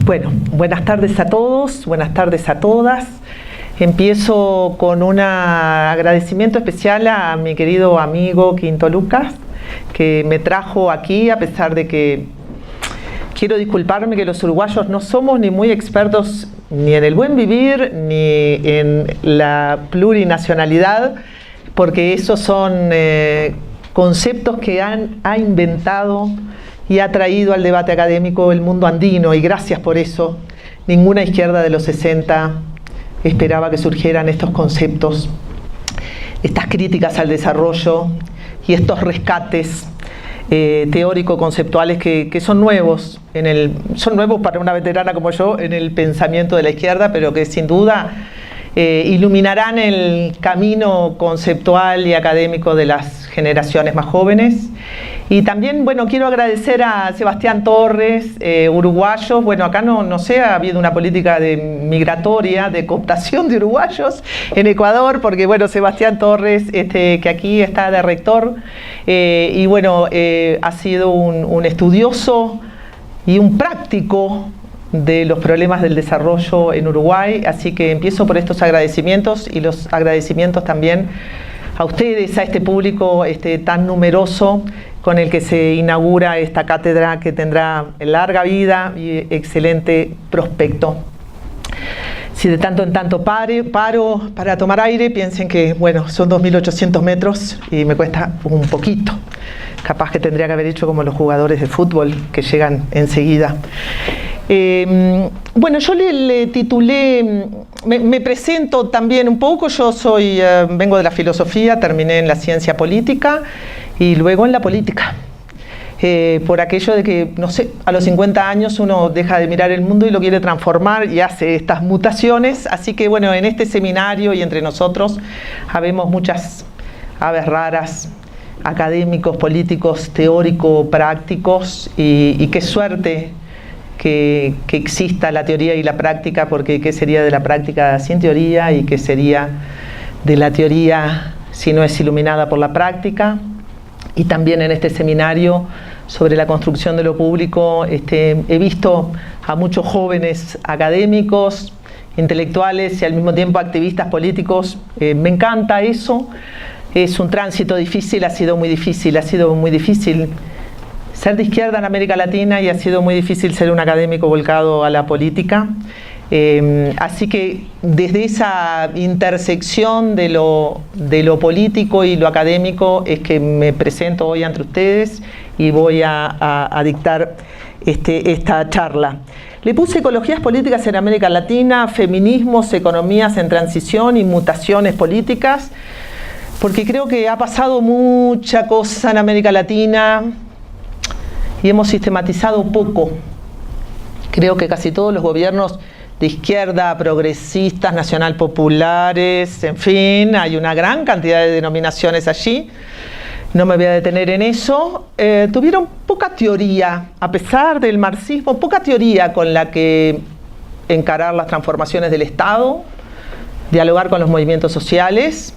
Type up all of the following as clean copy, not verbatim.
Bueno, buenas tardes a todos, buenas tardes a todas. Empiezo con un agradecimiento especial a mi querido amigo Quinto Lucas, que me trajo aquí, a pesar de que quiero disculparme que los uruguayos no somos ni muy expertos ni en el buen vivir, ni en la plurinacionalidad, porque esos son conceptos que ha inventado y ha traído al debate académico el mundo andino, y gracias por eso. Ninguna izquierda de los 60 esperaba que surgieran estos conceptos, estas críticas al desarrollo y estos rescates teórico-conceptuales que son nuevos, son nuevos para una veterana como yo en el pensamiento de la izquierda, pero que sin duda iluminarán el camino conceptual y académico de las generaciones más jóvenes. Y también, bueno, quiero agradecer a Sebastián Torres, uruguayos. Bueno, acá no sé, ha habido una política migratoria, de cooptación de uruguayos en Ecuador, porque, bueno, Sebastián Torres, que aquí está de rector, y bueno, ha sido un estudioso y un práctico de los problemas del desarrollo en Uruguay. Así que empiezo por estos agradecimientos, y los agradecimientos también a ustedes, a este público tan numeroso con el que se inaugura esta cátedra, que tendrá larga vida y excelente prospecto. Si de tanto en tanto paro para tomar aire, piensen que, bueno, son 2.800 metros y me cuesta un poquito. Capaz que tendría que haber hecho como los jugadores de fútbol, que llegan enseguida. Bueno, yo le titulé, me presento también un poco. Yo vengo de la filosofía, terminé en la ciencia política y luego en la política. Por aquello de que, no sé, a los 50 años uno deja de mirar el mundo y lo quiere transformar y hace estas mutaciones. Así que, bueno, en este seminario y entre nosotros habemos muchas aves raras, académicos, políticos, teóricos, prácticos, y qué suerte que exista la teoría y la práctica, porque ¿qué sería de la práctica sin teoría? ¿Y qué sería de la teoría si no es iluminada por la práctica? Y también en este seminario sobre la construcción de lo público he visto a muchos jóvenes académicos, intelectuales y al mismo tiempo activistas políticos. Me encanta eso. Es un tránsito difícil, ha sido muy difícil ser de izquierda en América Latina, y ha sido muy difícil ser un académico volcado a la política. Así que desde esa intersección de lo político y lo académico es que me presento hoy ante ustedes y voy a dictar esta charla. Le puse ecologías políticas en América Latina, feminismos, economías en transición y mutaciones políticas, porque creo que ha pasado mucha cosa en América Latina y hemos sistematizado poco. Creo que casi todos los gobiernos de izquierda, progresistas, nacional populares, en fin, hay una gran cantidad de denominaciones allí, no me voy a detener en eso, tuvieron poca teoría, a pesar del marxismo, poca teoría con la que encarar las transformaciones del Estado, dialogar con los movimientos sociales,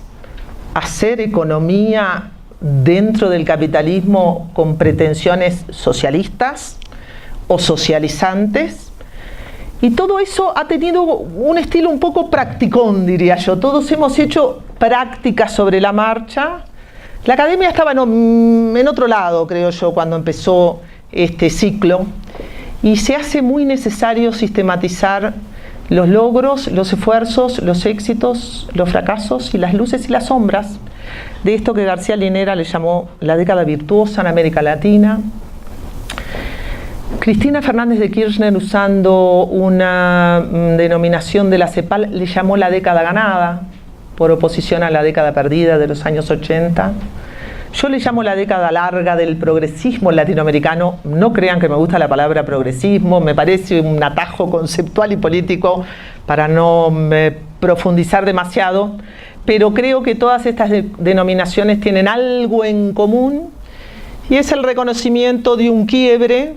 hacer economía dentro del capitalismo con pretensiones socialistas o socializantes. Y todo eso ha tenido un estilo un poco practicón, diría yo. Todos hemos hecho prácticas sobre la marcha. La academia estaba en otro lado, creo yo, cuando empezó este ciclo. Y se hace muy necesario sistematizar los logros, los esfuerzos, los éxitos, los fracasos y las luces y las sombras de esto que García Linera le llamó la década virtuosa en América Latina. Cristina Fernández de Kirchner, usando una denominación de la CEPAL, le llamó la década ganada, por oposición a la década perdida de los años 80. Yo le llamo la década larga del progresismo latinoamericano. No crean que me gusta la palabra progresismo, me parece un atajo conceptual y político para no profundizar demasiado, pero creo que todas estas denominaciones tienen algo en común, y es el reconocimiento de un quiebre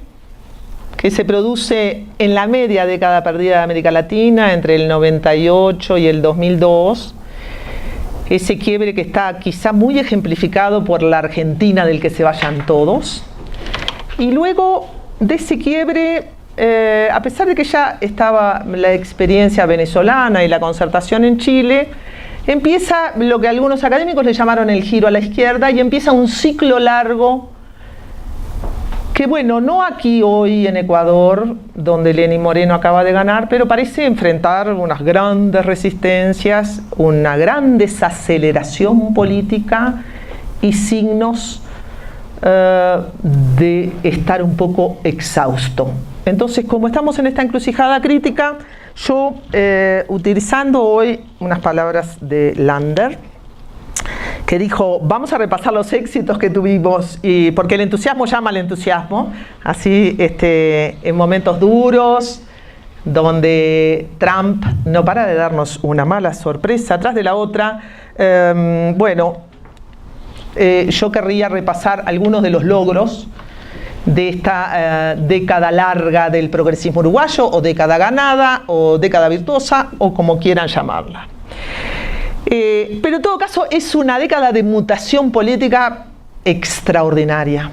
que se produce en la media década perdida de América Latina, entre el 98 y el 2002, ese quiebre que está quizá muy ejemplificado por la Argentina del que se vayan todos, y luego de ese quiebre a pesar de que ya estaba la experiencia venezolana y la concertación en Chile, empieza lo que algunos académicos le llamaron el giro a la izquierda y empieza un ciclo largo que, bueno, no aquí hoy en Ecuador, donde Lenín Moreno acaba de ganar, pero parece enfrentar unas grandes resistencias, una gran desaceleración política y signos de estar un poco exhausto. Entonces, como estamos en esta encrucijada crítica, yo, utilizando hoy unas palabras de Lander, que dijo, vamos a repasar los éxitos que tuvimos, y porque el entusiasmo llama al entusiasmo, así en momentos duros, donde Trump no para de darnos una mala sorpresa atrás de la otra. Yo querría repasar algunos de los logros de esta década larga del progresismo uruguayo, o década ganada, o década virtuosa, o como quieran llamarla. Pero en todo caso es una década de mutación política extraordinaria.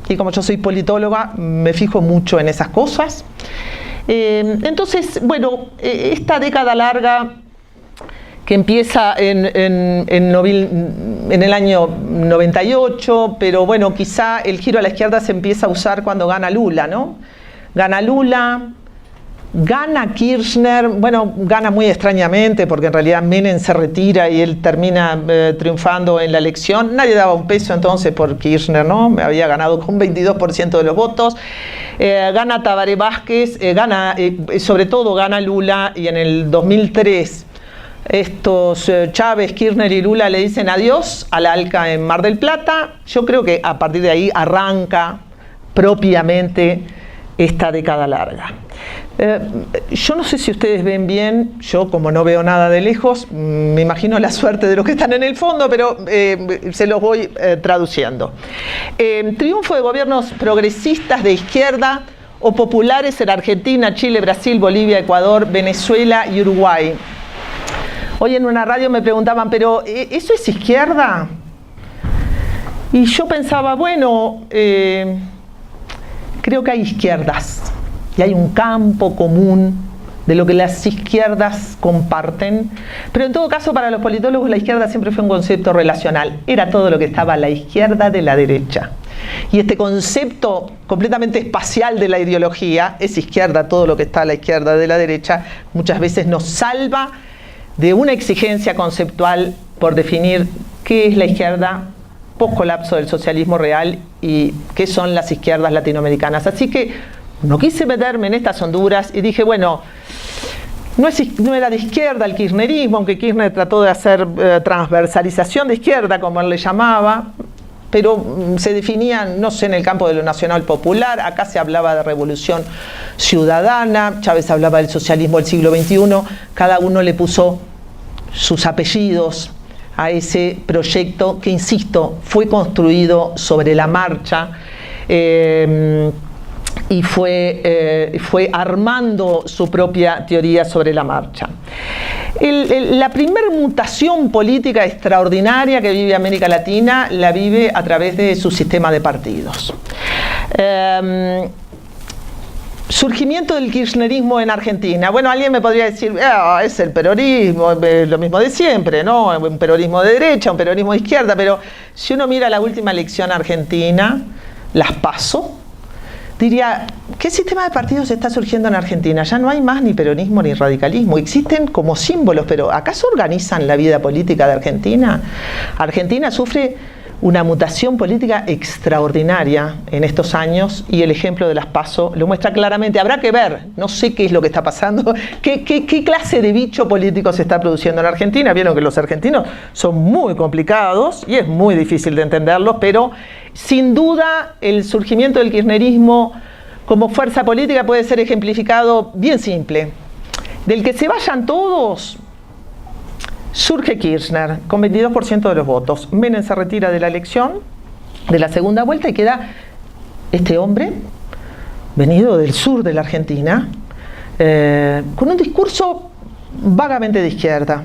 Y como yo soy politóloga, me fijo mucho en esas cosas. Entonces, bueno, esta década larga que empieza en el año 98, pero bueno, quizá el giro a la izquierda se empieza a usar cuando gana Lula, ¿no? Gana Lula, gana Kirchner, bueno, gana muy extrañamente porque en realidad Menem se retira y él termina triunfando en la elección. Nadie daba un peso entonces por Kirchner, ¿no? Había ganado con 22% de los votos. Gana Tabaré Vázquez, sobre todo gana Lula, y en el 2003 estos Chávez, Kirchner y Lula le dicen adiós al ALCA en Mar del Plata. Yo creo que a partir de ahí arranca propiamente esta década larga. Yo no sé si ustedes ven bien, yo como no veo nada de lejos, me imagino la suerte de los que están en el fondo, pero se los voy traduciendo. Triunfo de gobiernos progresistas de izquierda o populares en Argentina, Chile, Brasil, Bolivia, Ecuador, Venezuela y Uruguay. Hoy en una radio me preguntaban, ¿pero eso es izquierda? Y yo pensaba, bueno, creo que hay izquierdas y hay un campo común de lo que las izquierdas comparten, pero en todo caso para los politólogos la izquierda siempre fue un concepto relacional, era todo lo que estaba a la izquierda de la derecha. Y este concepto completamente espacial de la ideología, es izquierda todo lo que está a la izquierda de la derecha, muchas veces nos salva de una exigencia conceptual por definir qué es la izquierda post-colapso del socialismo real y qué son las izquierdas latinoamericanas. Así que no quise meterme en estas honduras y dije, bueno, no era de izquierda el kirchnerismo, aunque Kirchner trató de hacer transversalización de izquierda, como él le llamaba, pero se definían, no sé, en el campo de lo nacional popular. Acá se hablaba de revolución ciudadana, Chávez hablaba del socialismo del siglo XXI, cada uno le puso sus apellidos a ese proyecto que, insisto, fue construido sobre la marcha y fue armando su propia teoría sobre la marcha. La primera mutación política extraordinaria que vive América Latina la vive a través de su sistema de partidos. Surgimiento del kirchnerismo en Argentina. Bueno, alguien me podría decir, es el peronismo, lo mismo de siempre, ¿no? Un peronismo de derecha, un peronismo de izquierda, pero si uno mira la última elección argentina, las PASO, diría, ¿qué sistema de partidos está surgiendo en Argentina? Ya no hay más ni peronismo ni radicalismo, existen como símbolos, pero ¿acaso organizan la vida política de Argentina? Argentina sufre una mutación política extraordinaria en estos años y el ejemplo de las PASO lo muestra claramente. Habrá que ver, no sé qué es lo que está pasando, qué clase de bicho político se está produciendo en Argentina. Vieron que los argentinos son muy complicados y es muy difícil de entenderlos, pero sin duda el surgimiento del kirchnerismo como fuerza política puede ser ejemplificado bien simple. Del que se vayan todos, surge Kirchner con 22% de los votos. Menem se retira de la elección, de la segunda vuelta, y queda este hombre, venido del sur de la Argentina, con un discurso vagamente de izquierda.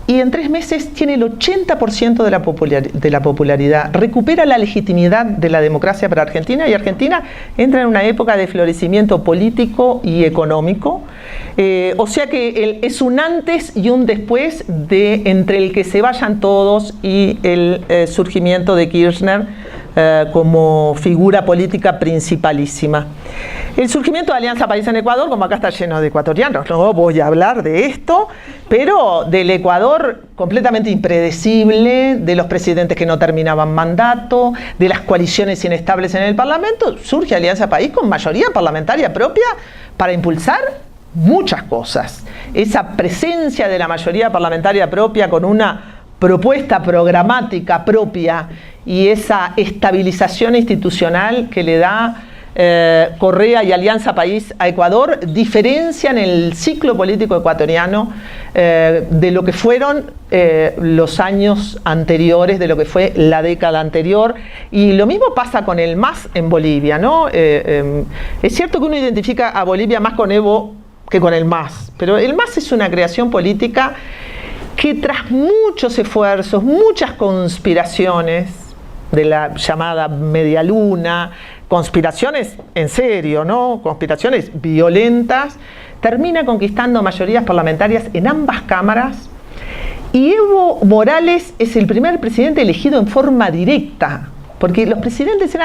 y en 3 meses tiene el 80% de la popularidad, recupera la legitimidad de la democracia para Argentina, y Argentina entra en una época de florecimiento político y económico, o sea que es un antes y un después entre el que se vayan todos y el surgimiento de Kirchner como figura política principalísima. El surgimiento de Alianza País en Ecuador, como acá está lleno de ecuatorianos, no voy a hablar de esto, pero del Ecuador completamente impredecible, de los presidentes que no terminaban mandato, de las coaliciones inestables en el Parlamento, surge Alianza País con mayoría parlamentaria propia para impulsar muchas cosas. Esa presencia de la mayoría parlamentaria propia con una propuesta programática propia y esa estabilización institucional que le da Correa y Alianza País a Ecuador diferencian el ciclo político ecuatoriano de lo que fueron los años anteriores, de lo que fue la década anterior, y lo mismo pasa con el MAS en Bolivia, ¿no? Es cierto que uno identifica a Bolivia más con Evo que con el MAS, pero el MAS es una creación política que tras muchos esfuerzos, muchas conspiraciones de la llamada media luna, conspiraciones en serio, ¿no? Conspiraciones violentas, termina conquistando mayorías parlamentarias en ambas cámaras, y Evo Morales es el primer presidente elegido en forma directa, porque los presidentes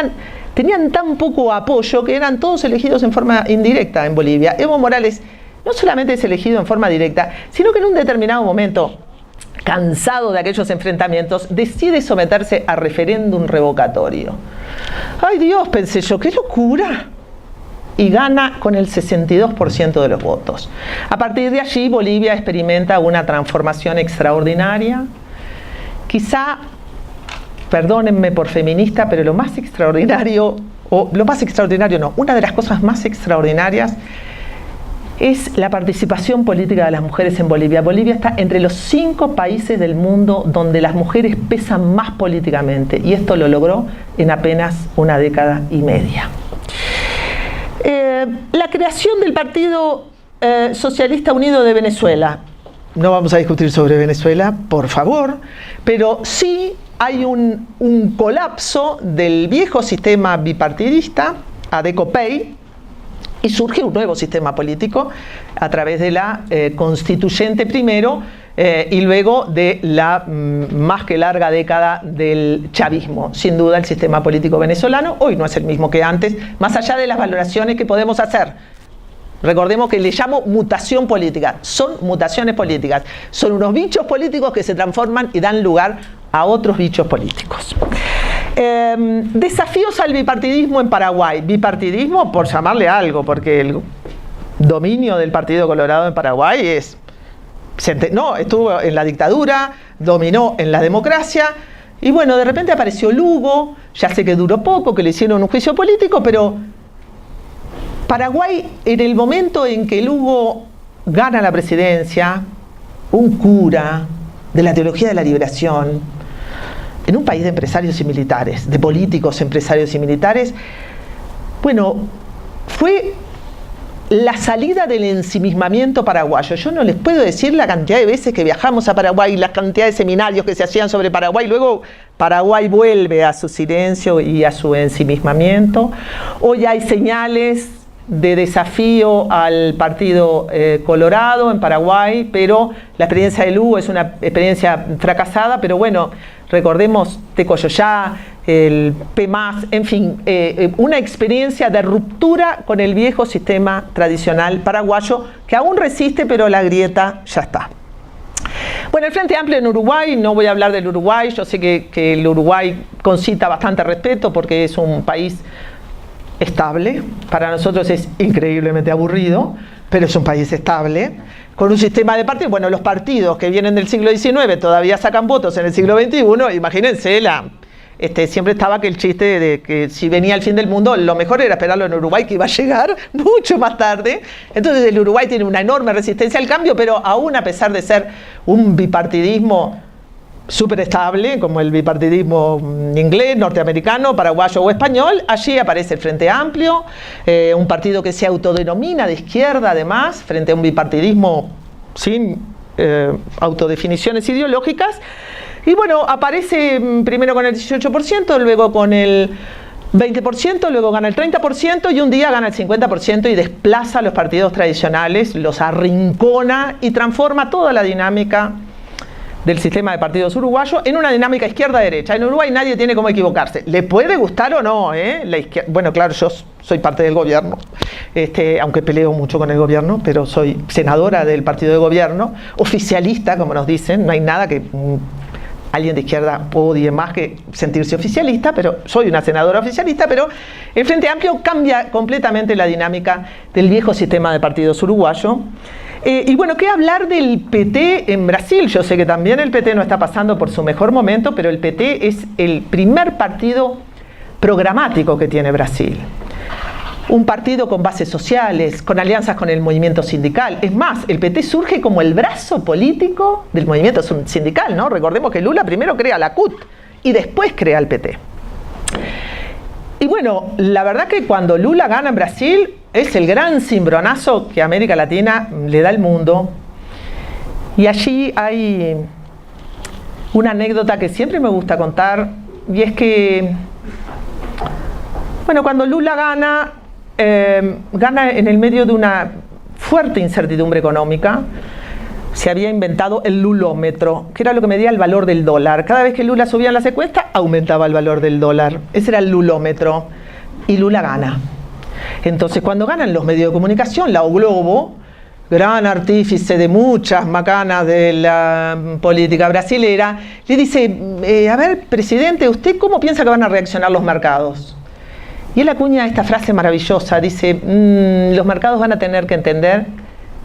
tenían tan poco apoyo que eran todos elegidos en forma indirecta en Bolivia. Evo Morales no solamente es elegido en forma directa, sino que en un determinado momento, cansado de aquellos enfrentamientos, decide someterse a referéndum revocatorio. ¡Ay Dios!, pensé yo, ¡qué locura! Y gana con el 62% de los votos. A partir de allí, Bolivia experimenta una transformación extraordinaria. Quizá, perdónenme por feminista, pero lo más extraordinario, una de las cosas más extraordinarias es la participación política de las mujeres en Bolivia. Bolivia está entre los 5 países del mundo donde las mujeres pesan más políticamente, y esto lo logró en apenas una década y media. La creación del Partido Socialista Unido de Venezuela. No vamos a discutir sobre Venezuela, por favor, pero sí hay un colapso del viejo sistema bipartidista, ADECO-PEI, y surge un nuevo sistema político a través de la constituyente primero y luego de la más que larga década del chavismo. Sin duda el sistema político venezolano hoy no es el mismo que antes, más allá de las valoraciones que podemos hacer. Recordemos que le llamo mutación política, son mutaciones políticas, son unos bichos políticos que se transforman y dan lugar a otros bichos políticos. Desafíos al bipartidismo en Paraguay. Bipartidismo por llamarle algo, porque el dominio del Partido Colorado en Paraguay estuvo en la dictadura, dominó en la democracia, y bueno, de repente apareció Lugo, ya sé que duró poco, que le hicieron un juicio político, pero Paraguay, en el momento en que Lugo gana la presidencia, un cura de la teología de la liberación, en un país de empresarios y militares, de políticos, empresarios y militares, bueno, fue la salida del ensimismamiento paraguayo. Yo no les puedo decir la cantidad de veces que viajamos a Paraguay, la cantidad de seminarios que se hacían sobre Paraguay, luego Paraguay vuelve a su silencio y a su ensimismamiento. Hoy hay señales de desafío al Partido Colorado en Paraguay, pero la experiencia de Lugo es una experiencia fracasada, pero bueno, recordemos Tecoyoyá, el PMAS, en fin, una experiencia de ruptura con el viejo sistema tradicional paraguayo que aún resiste, pero la grieta ya está. Bueno, el Frente Amplio en Uruguay, no voy a hablar del Uruguay, yo sé que el Uruguay concita bastante respeto porque es un país estable, para nosotros es increíblemente aburrido, pero es un país estable, con un sistema de partidos. Bueno, los partidos que vienen del siglo XIX todavía sacan votos en el siglo XXI, imagínense, siempre estaba aquel chiste de que si venía el fin del mundo, lo mejor era esperarlo en Uruguay, que iba a llegar mucho más tarde. Entonces el Uruguay tiene una enorme resistencia al cambio, pero aún a pesar de ser un bipartidismo súper estable, como el bipartidismo inglés, norteamericano, paraguayo o español, allí aparece el Frente Amplio, un partido que se autodenomina de izquierda además, frente a un bipartidismo sin autodefiniciones ideológicas. Y bueno, aparece primero con el 18%, luego con el 20%, luego gana el 30% y un día gana el 50% y desplaza a los partidos tradicionales, los arrincona y transforma toda la dinámica del sistema de partidos uruguayo en una dinámica izquierda-derecha. En Uruguay nadie tiene cómo equivocarse. ¿Le puede gustar o no? La izquierda? Bueno, claro, yo soy parte del gobierno, aunque peleo mucho con el gobierno, pero soy senadora del partido de gobierno, oficialista, como nos dicen. No hay nada que alguien de izquierda odie más que sentirse oficialista, pero soy una senadora oficialista, pero el Frente Amplio cambia completamente la dinámica del viejo sistema de partidos uruguayo. Y bueno, ¿qué hablar del PT en Brasil? Yo sé que también el PT no está pasando por su mejor momento, pero el PT es el primer partido programático que tiene Brasil. Un partido con bases sociales, con alianzas con el movimiento sindical. Es más, el PT surge como el brazo político del movimiento sindical, ¿no? Recordemos que Lula primero crea la CUT y después crea el PT. Y bueno, la verdad que cuando Lula gana en Brasil es el gran cimbronazo que América Latina le da al mundo. Y allí hay una anécdota que siempre me gusta contar, y es que, bueno, cuando Lula gana en el medio de una fuerte incertidumbre económica. Se había inventado el lulómetro, que era lo que medía el valor del dólar. Cada vez que Lula subía en las encuestas, aumentaba el valor del dólar. Ese era el lulómetro. Y Lula gana. Entonces, cuando ganan los medios de comunicación, la O Globo, gran artífice de muchas macanas de la política brasilera, le dice, a ver, presidente, ¿usted cómo piensa que van a reaccionar los mercados? Y él acuña esta frase maravillosa, dice, los mercados van a tener que entender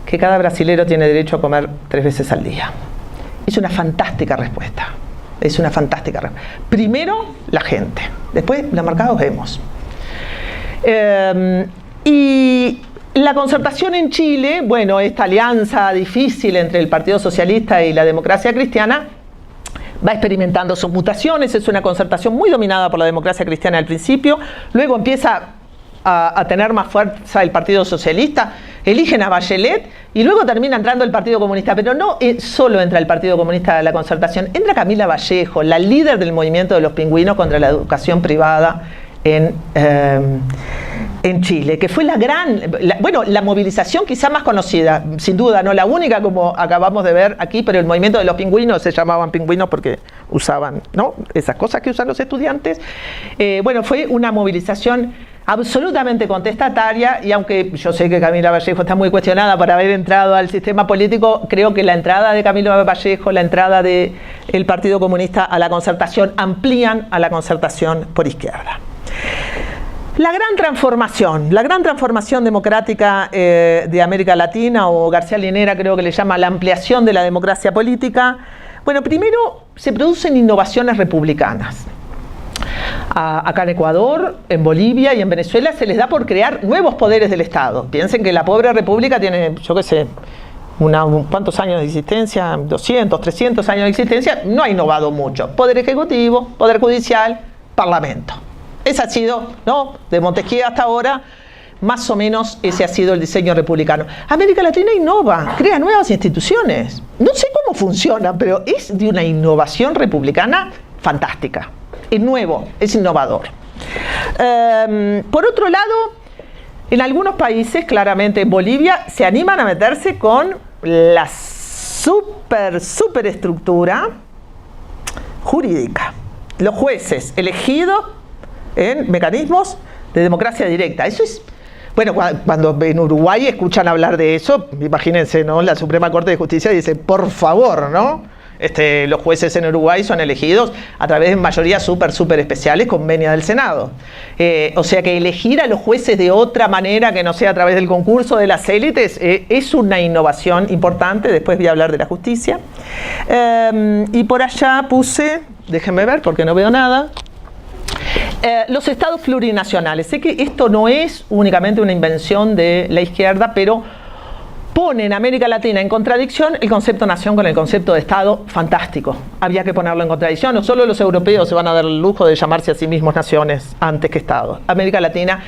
que cada brasilero tiene derecho a comer 3 veces al día. Es una fantástica respuesta. Es una fantástica respuesta. Primero, la gente. Después, los mercados vemos. Y la concertación en Chile, bueno, esta alianza difícil entre el Partido Socialista y la Democracia Cristiana, va experimentando sus mutaciones. Es una concertación muy dominada por la Democracia Cristiana al principio. Luego empieza a tener más fuerza el Partido Socialista, eligen a Bachelet y luego termina entrando el Partido Comunista, pero no solo entra el Partido Comunista a la concertación, entra Camila Vallejo, la líder del movimiento de los pingüinos contra la educación privada en Chile, que fue la movilización quizá más conocida, sin duda, no la única como acabamos de ver aquí, pero el movimiento de los pingüinos, se llamaban pingüinos porque usaban, ¿no?, esas cosas que usan los estudiantes. Bueno, fue una movilización absolutamente contestataria, y aunque yo sé que Camila Vallejo está muy cuestionada por haber entrado al sistema político, creo que la entrada de Camila Vallejo, la entrada del Partido Comunista a la concertación, amplían a la concertación por izquierda. La gran transformación democrática de América Latina, o García Linera creo que le llama la ampliación de la democracia política. Bueno, primero se producen innovaciones republicanas. Acá en Ecuador, en Bolivia y en Venezuela se les da por crear nuevos poderes del Estado. Piensen que la pobre república tiene, yo qué sé, ¿cuántos años de existencia? 200, 300 años de existencia. No ha innovado mucho. Poder ejecutivo, poder judicial, parlamento. Ese ha sido, ¿no?, de Montesquieu hasta ahora, más o menos ese ha sido el diseño republicano. América Latina innova, crea nuevas instituciones. No sé cómo funciona, pero es de una innovación republicana fantástica. Es nuevo, es innovador. Por otro lado, en algunos países, claramente en Bolivia, se animan a meterse con la superestructura jurídica. Los jueces elegidos en mecanismos de democracia directa. Eso es, bueno, cuando en Uruguay escuchan hablar de eso, imagínense, ¿no?, la Suprema Corte de Justicia dice, por favor, ¿no?, los jueces en Uruguay son elegidos a través de mayorías súper especiales con venia del Senado. O sea que elegir a los jueces de otra manera que no sea a través del concurso de las élites es una innovación importante. Después voy a hablar de la justicia. Y por allá puse, déjenme ver porque no veo nada, los estados plurinacionales. Sé que esto no es únicamente una invención de la izquierda, pero pone en América Latina en contradicción el concepto nación con el concepto de Estado. Fantástico. Había que ponerlo en contradicción. No solo los europeos se van a dar el lujo de llamarse a sí mismos naciones antes que Estados. América Latina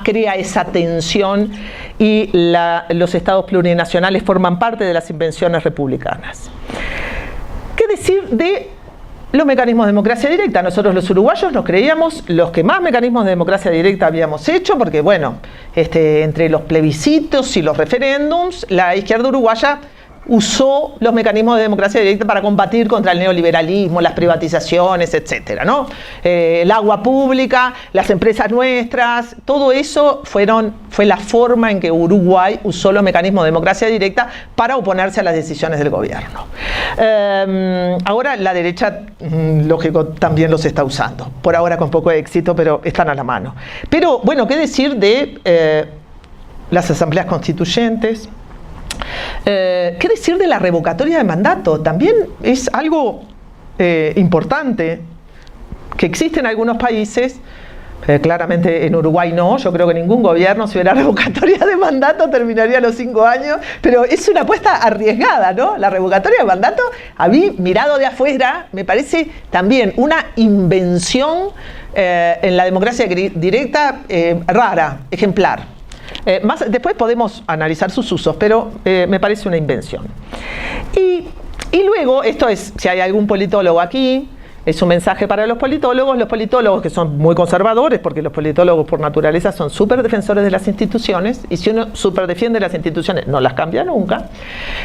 crea esa tensión y los estados plurinacionales forman parte de las invenciones republicanas. ¿Qué decir de los mecanismos de democracia directa? Nosotros los uruguayos nos creíamos los que más mecanismos de democracia directa habíamos hecho, porque bueno, entre los plebiscitos y los referéndums, la izquierda uruguaya usó los mecanismos de democracia directa para combatir contra el neoliberalismo, las privatizaciones, etcétera, ¿no? El agua pública, las empresas nuestras, todo eso fue la forma en que Uruguay usó los mecanismos de democracia directa para oponerse a las decisiones del gobierno. Ahora la derecha, lógico, también los está usando, por ahora con poco éxito, pero están a la mano. Pero bueno, ¿qué decir de las asambleas constituyentes? ¿Qué decir de la revocatoria de mandato? También es algo importante que existe en algunos países, claramente en Uruguay no. Yo creo que ningún gobierno, si hubiera revocatoria de mandato, terminaría a los 5 años, pero es una apuesta arriesgada, ¿no? La revocatoria de mandato, a mí, mirado de afuera, me parece también una invención en la democracia directa rara, ejemplar. Después podemos analizar sus usos, pero me parece una invención. Y luego, esto es, si hay algún politólogo aquí, es un mensaje para los politólogos que son muy conservadores, porque los politólogos por naturaleza son súper defensores de las instituciones, y si uno súper defiende las instituciones, no las cambia nunca.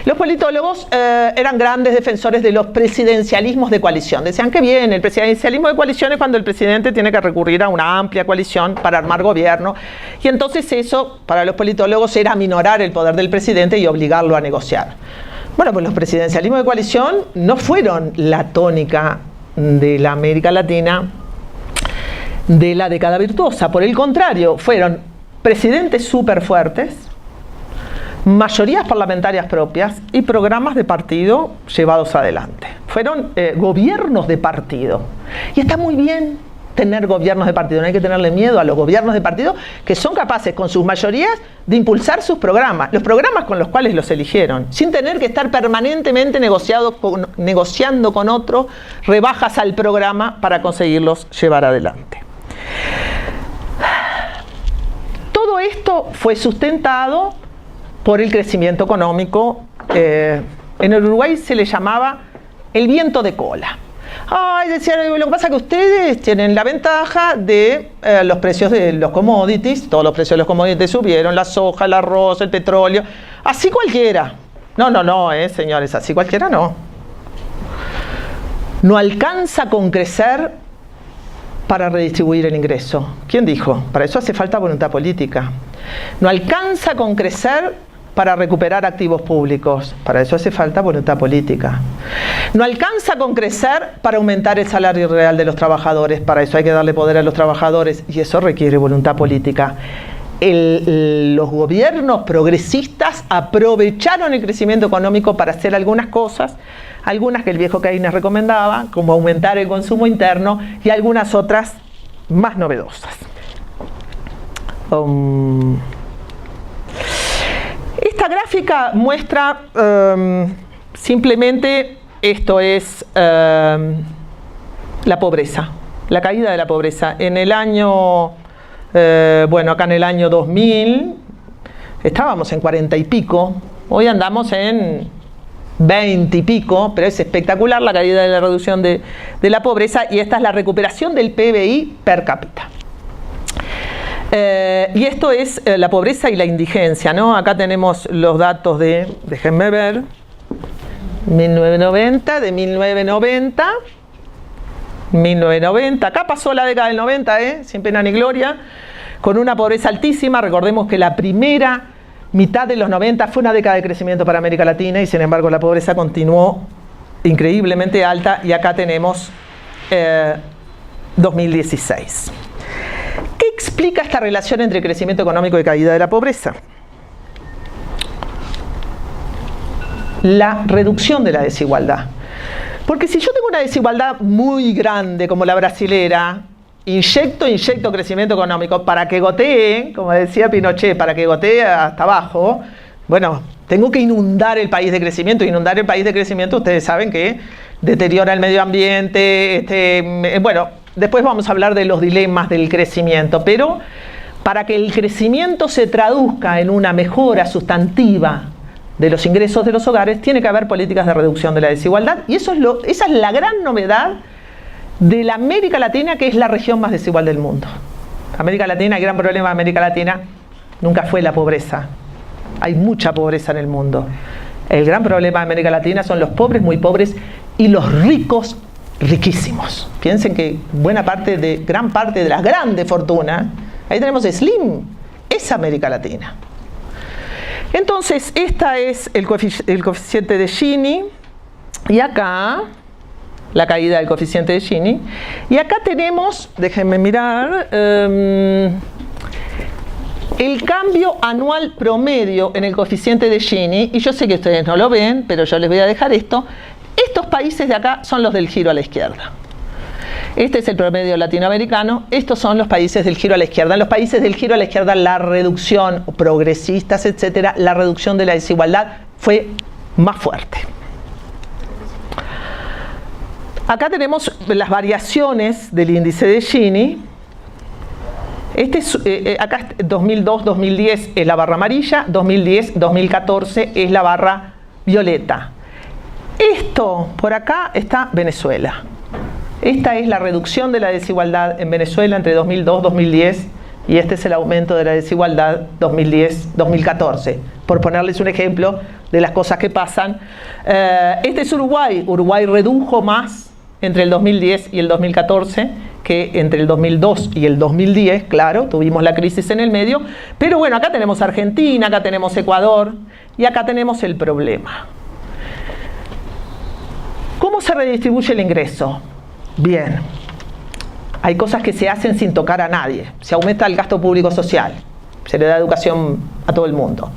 Los politólogos eran grandes defensores de los presidencialismos de coalición. Decían que bien, el presidencialismo de coalición es cuando el presidente tiene que recurrir a una amplia coalición para armar gobierno, y entonces eso, para los politólogos, era aminorar el poder del presidente y obligarlo a negociar. Bueno, pues los presidencialismos de coalición no fueron la tónica de la América Latina de la década virtuosa. Por el contrario, fueron presidentes súper fuertes, mayorías parlamentarias propias y programas de partido llevados adelante. Fueron gobiernos de partido. Y está muy bien tener gobiernos de partido, no hay que tenerle miedo a los gobiernos de partido que son capaces con sus mayorías de impulsar sus programas, los programas con los cuales los eligieron, sin tener que estar permanentemente negociando con otros rebajas al programa para conseguirlos llevar adelante. Todo esto fue sustentado por el crecimiento económico. En el Uruguay se le llamaba el viento de cola. Ay, decían, lo que pasa es que ustedes tienen la ventaja de los precios de los commodities, todos los precios de los commodities subieron, la soja, el arroz, el petróleo, así cualquiera. No, señores, así cualquiera no. No alcanza con crecer para redistribuir el ingreso. ¿Quién dijo? Para eso hace falta voluntad política. No alcanza con crecer para recuperar activos públicos. Para eso hace falta voluntad política. No alcanza con crecer para aumentar el salario real de los trabajadores. Para eso hay que darle poder a los trabajadores y eso requiere voluntad política. Los gobiernos progresistas aprovecharon el crecimiento económico para hacer algunas cosas, algunas que el viejo Keynes recomendaba, como aumentar el consumo interno, y algunas otras más novedosas. Esta gráfica muestra simplemente, esto es la pobreza, la caída de la pobreza. En el año, acá en el año 2000, estábamos en 40 y pico, hoy andamos en 20 y pico, pero es espectacular la caída de la reducción de la pobreza, y esta es la recuperación del PBI per cápita. Y esto es la pobreza y la indigencia, ¿no? Acá tenemos los datos déjenme ver, 1990, de 1990, acá pasó la década del 90, sin pena ni gloria, con una pobreza altísima. Recordemos que la primera mitad de los 90 fue una década de crecimiento para América Latina y sin embargo la pobreza continuó increíblemente alta, y acá tenemos 2016. ¿Qué explica esta relación entre crecimiento económico y caída de la pobreza? La reducción de la desigualdad. Porque si yo tengo una desigualdad muy grande como la brasilera, inyecto crecimiento económico para que gotee, como decía Pinochet, para que gotee hasta abajo, bueno, tengo que inundar el país de crecimiento. Inundar el país de crecimiento, ustedes saben que deteriora el medio ambiente, después vamos a hablar de los dilemas del crecimiento, pero para que el crecimiento se traduzca en una mejora sustantiva de los ingresos de los hogares, tiene que haber políticas de reducción de la desigualdad, y esa es la gran novedad de la América Latina, que es la región más desigual del mundo. América Latina, el gran problema de América Latina nunca fue la pobreza. Hay mucha pobreza en el mundo. El gran problema de América Latina son los pobres muy pobres y los ricos riquísimos. Piensen que gran parte de las grandes fortunas, ahí tenemos Slim, es América Latina. Entonces, esta es el coeficiente de Gini, y acá, la caída del coeficiente de Gini, y acá tenemos, déjenme mirar, el cambio anual promedio en el coeficiente de Gini, y yo sé que ustedes no lo ven, pero yo les voy a dejar esto. Estos países de acá son los del giro a la izquierda. Este es el promedio latinoamericano, estos son los países del giro a la izquierda. En los países del giro a la izquierda, la reducción, progresistas, etcétera, la reducción de la desigualdad fue más fuerte. Acá tenemos las variaciones del índice de Gini. Acá 2002-2010 es la barra amarilla, 2010-2014 es la barra violeta. Esto, por acá, está Venezuela. Esta es la reducción de la desigualdad en Venezuela entre 2002-2010 y este es el aumento de la desigualdad 2010-2014. Por ponerles un ejemplo de las cosas que pasan. Este es Uruguay. Uruguay redujo más entre el 2010 y el 2014 que entre el 2002 y el 2010, claro, tuvimos la crisis en el medio. Pero bueno, acá tenemos Argentina, acá tenemos Ecuador y acá tenemos el problema. ¿Cómo se redistribuye el ingreso? Bien, hay cosas que se hacen sin tocar a nadie. Se aumenta el gasto público social, se le da educación a todo el mundo.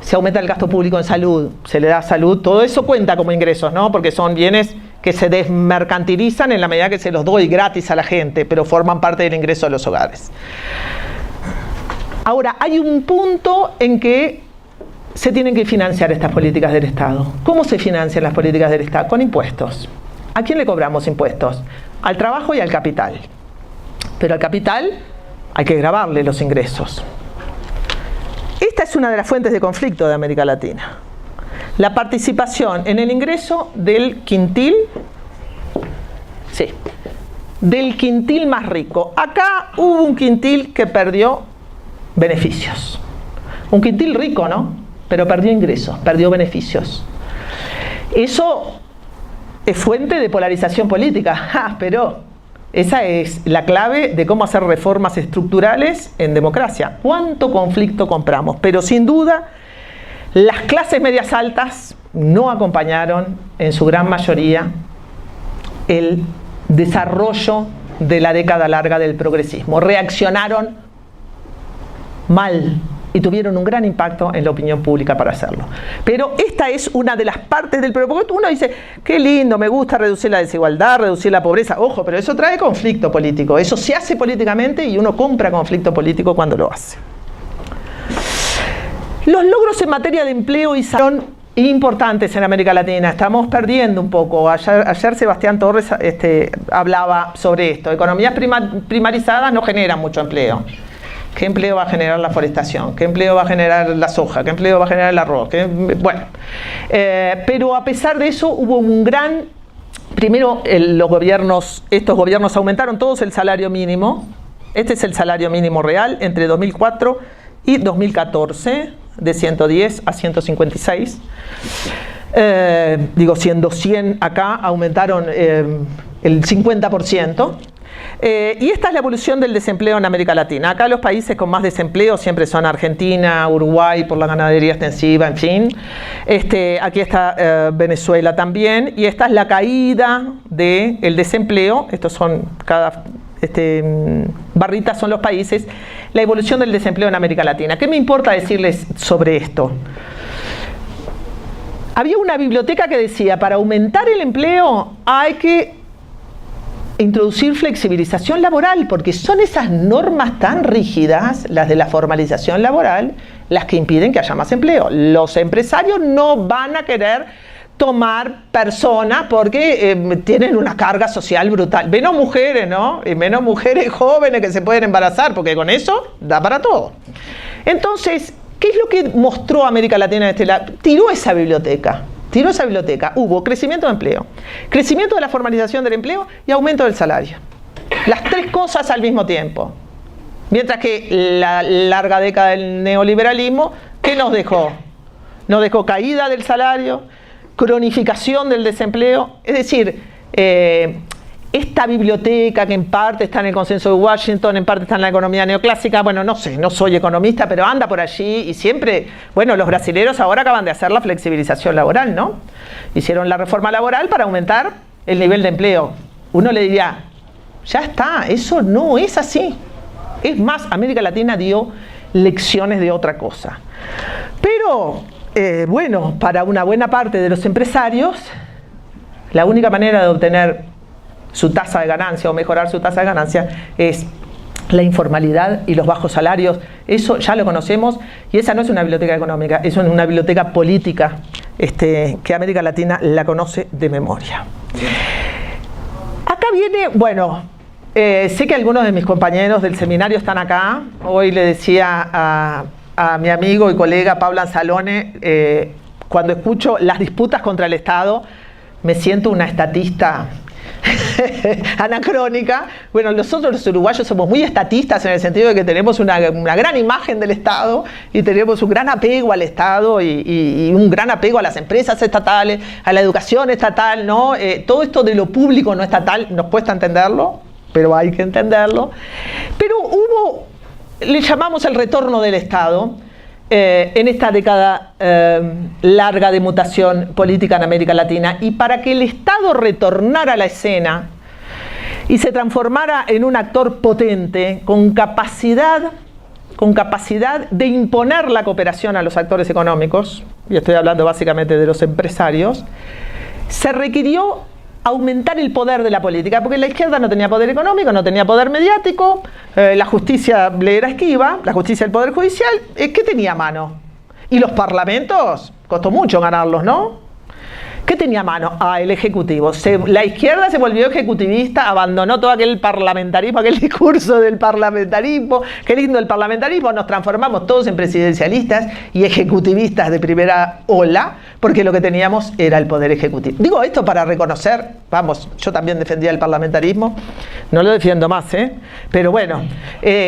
Se aumenta el gasto público en salud, se le da salud. Todo eso cuenta como ingresos, ¿no? Porque son bienes que se desmercantilizan en la medida que se los doy gratis a la gente, pero forman parte del ingreso de los hogares. Ahora, hay un punto en que se tienen que financiar estas políticas del Estado. ¿Cómo se financian las políticas del Estado? Con impuestos. ¿A quién le cobramos impuestos? Al trabajo y al capital. Pero al capital hay que gravarle los ingresos. Esta es una de las fuentes de conflicto de América Latina. La participación en el ingreso del quintil, del quintil más rico. Acá hubo un quintil que perdió beneficios. Un quintil rico, ¿no? Pero perdió ingresos, perdió beneficios. Eso es fuente de polarización política, pero esa es la clave de cómo hacer reformas estructurales en democracia. ¿Cuánto conflicto compramos? Pero sin duda, las clases medias altas no acompañaron en su gran mayoría el desarrollo de la década larga del progresismo. Reaccionaron mal y tuvieron un gran impacto en la opinión pública para hacerlo. Pero esta es una de las partes del problema, porque uno dice, qué lindo, me gusta reducir la desigualdad, reducir la pobreza. Ojo, pero eso trae conflicto político. Eso se hace políticamente y uno compra conflicto político cuando lo hace. Los logros en materia de empleo y salud son importantes en América Latina. Estamos perdiendo un poco. Ayer Sebastián Torres hablaba sobre esto. Economías primarizadas no generan mucho empleo. ¿Qué empleo va a generar la forestación? ¿Qué empleo va a generar la soja? ¿Qué empleo va a generar el arroz? Bueno, pero a pesar de eso hubo un gran... Primero, estos gobiernos aumentaron todos el salario mínimo. Este es el salario mínimo real entre 2004 y 2014, de 110 a 156. Siendo 100 acá, aumentaron el 50%. Y esta es la evolución del desempleo en América Latina. Acá los países con más desempleo siempre son Argentina, Uruguay por la ganadería extensiva, en fin. Aquí está Venezuela también. Y esta es la caída del desempleo. Estos son barritas son los países. La evolución del desempleo en América Latina. ¿Qué me importa decirles sobre esto? Había una biblioteca que decía, para aumentar el empleo hay que introducir flexibilización laboral, porque son esas normas tan rígidas, las de la formalización laboral, las que impiden que haya más empleo. Los empresarios no van a querer tomar personas porque tienen una carga social brutal. Menos mujeres, ¿no? Y menos mujeres jóvenes que se pueden embarazar, porque con eso da para todo. Entonces, ¿qué es lo que mostró América Latina en este lado? Tiró esa biblioteca. Hubo crecimiento de empleo, crecimiento de la formalización del empleo y aumento del salario. Las tres cosas al mismo tiempo. Mientras que la larga década del neoliberalismo, ¿qué nos dejó? Nos dejó caída del salario, cronificación del desempleo, es decir, esta biblioteca que en parte está en el consenso de Washington, en parte está en la economía neoclásica, bueno, no sé, no soy economista, pero anda por allí y siempre, bueno, los brasileros ahora acaban de hacer la flexibilización laboral, ¿no? Hicieron la reforma laboral para aumentar el nivel de empleo. Uno le diría, ya está, eso no es así. Es más, América Latina dio lecciones de otra cosa. Pero, bueno, para una buena parte de los empresarios, la única manera de obtener su tasa de ganancia o mejorar su tasa de ganancia es la informalidad y los bajos salarios. Eso ya lo conocemos y esa no es una biblioteca económica, eso es una biblioteca política que América Latina la conoce de memoria. Acá viene, bueno, sé que algunos de mis compañeros del seminario están acá. Hoy le decía a mi amigo y colega Pablo Anzalone, cuando escucho las disputas contra el Estado, me siento una estatista anacrónica. Bueno, nosotros los uruguayos somos muy estatistas en el sentido de que tenemos una gran imagen del Estado y tenemos un gran apego al Estado y un gran apego a las empresas estatales, a la educación estatal, ¿no? Todo esto de lo público no estatal nos cuesta entenderlo, pero hay que entenderlo. Pero le llamamos el retorno del Estado en esta década larga de mutación política en América Latina, y para que el Estado retornara a la escena y se transformara en un actor potente con capacidad de imponer la cooperación a los actores económicos, y estoy hablando básicamente de los empresarios, se requirió aumentar el poder de la política, porque la izquierda no tenía poder económico, no tenía poder mediático, la justicia le era esquiva, la justicia del poder judicial, ¿qué tenía a mano? Y los parlamentos, costó mucho ganarlos, ¿no? ¿Qué tenía a mano? El Ejecutivo. La izquierda se volvió ejecutivista, abandonó todo aquel parlamentarismo, aquel discurso del parlamentarismo. Qué lindo el parlamentarismo, nos transformamos todos en presidencialistas y ejecutivistas de primera ola, porque lo que teníamos era el poder ejecutivo. Digo esto para reconocer, vamos, yo también defendía el parlamentarismo, no lo defiendo más, pero bueno,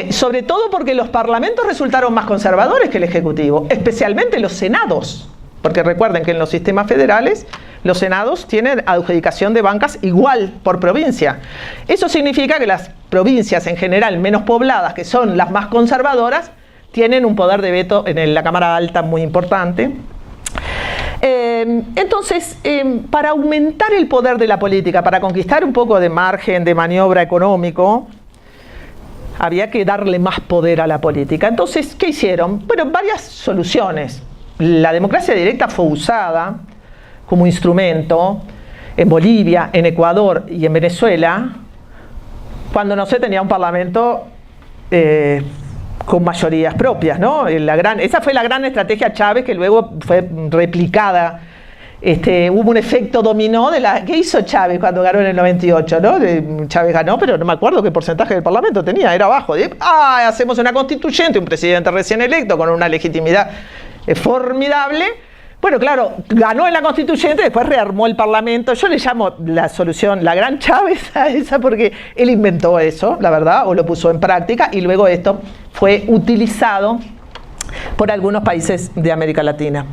sobre todo porque los parlamentos resultaron más conservadores que el Ejecutivo, especialmente los senados. Porque recuerden que en los sistemas federales los senados tienen adjudicación de bancas igual por provincia. Eso significa que las provincias en general menos pobladas, que son las más conservadoras, tienen un poder de veto en la Cámara Alta muy importante. Entonces, para aumentar el poder de la política, para conquistar un poco de margen de maniobra económico, había que darle más poder a la política. Entonces, ¿qué hicieron? Bueno, varias soluciones. La democracia directa fue usada como instrumento en Bolivia, en Ecuador y en Venezuela, cuando no se tenía un parlamento con mayorías propias, ¿no? Esa fue la gran estrategia Chávez, que luego fue replicada. Hubo un efecto dominó ¿qué hizo Chávez cuando ganó en el 98? ¿no? Chávez ganó, pero no me acuerdo qué porcentaje del parlamento tenía, era bajo. Hacemos una constituyente, un presidente recién electo con una legitimidad formidable. Bueno, claro, ganó en la constituyente, después rearmó el parlamento. Yo le llamo la solución, la gran Chávez a esa, porque él inventó eso, la verdad, o lo puso en práctica, y luego esto fue utilizado por algunos países de América Latina.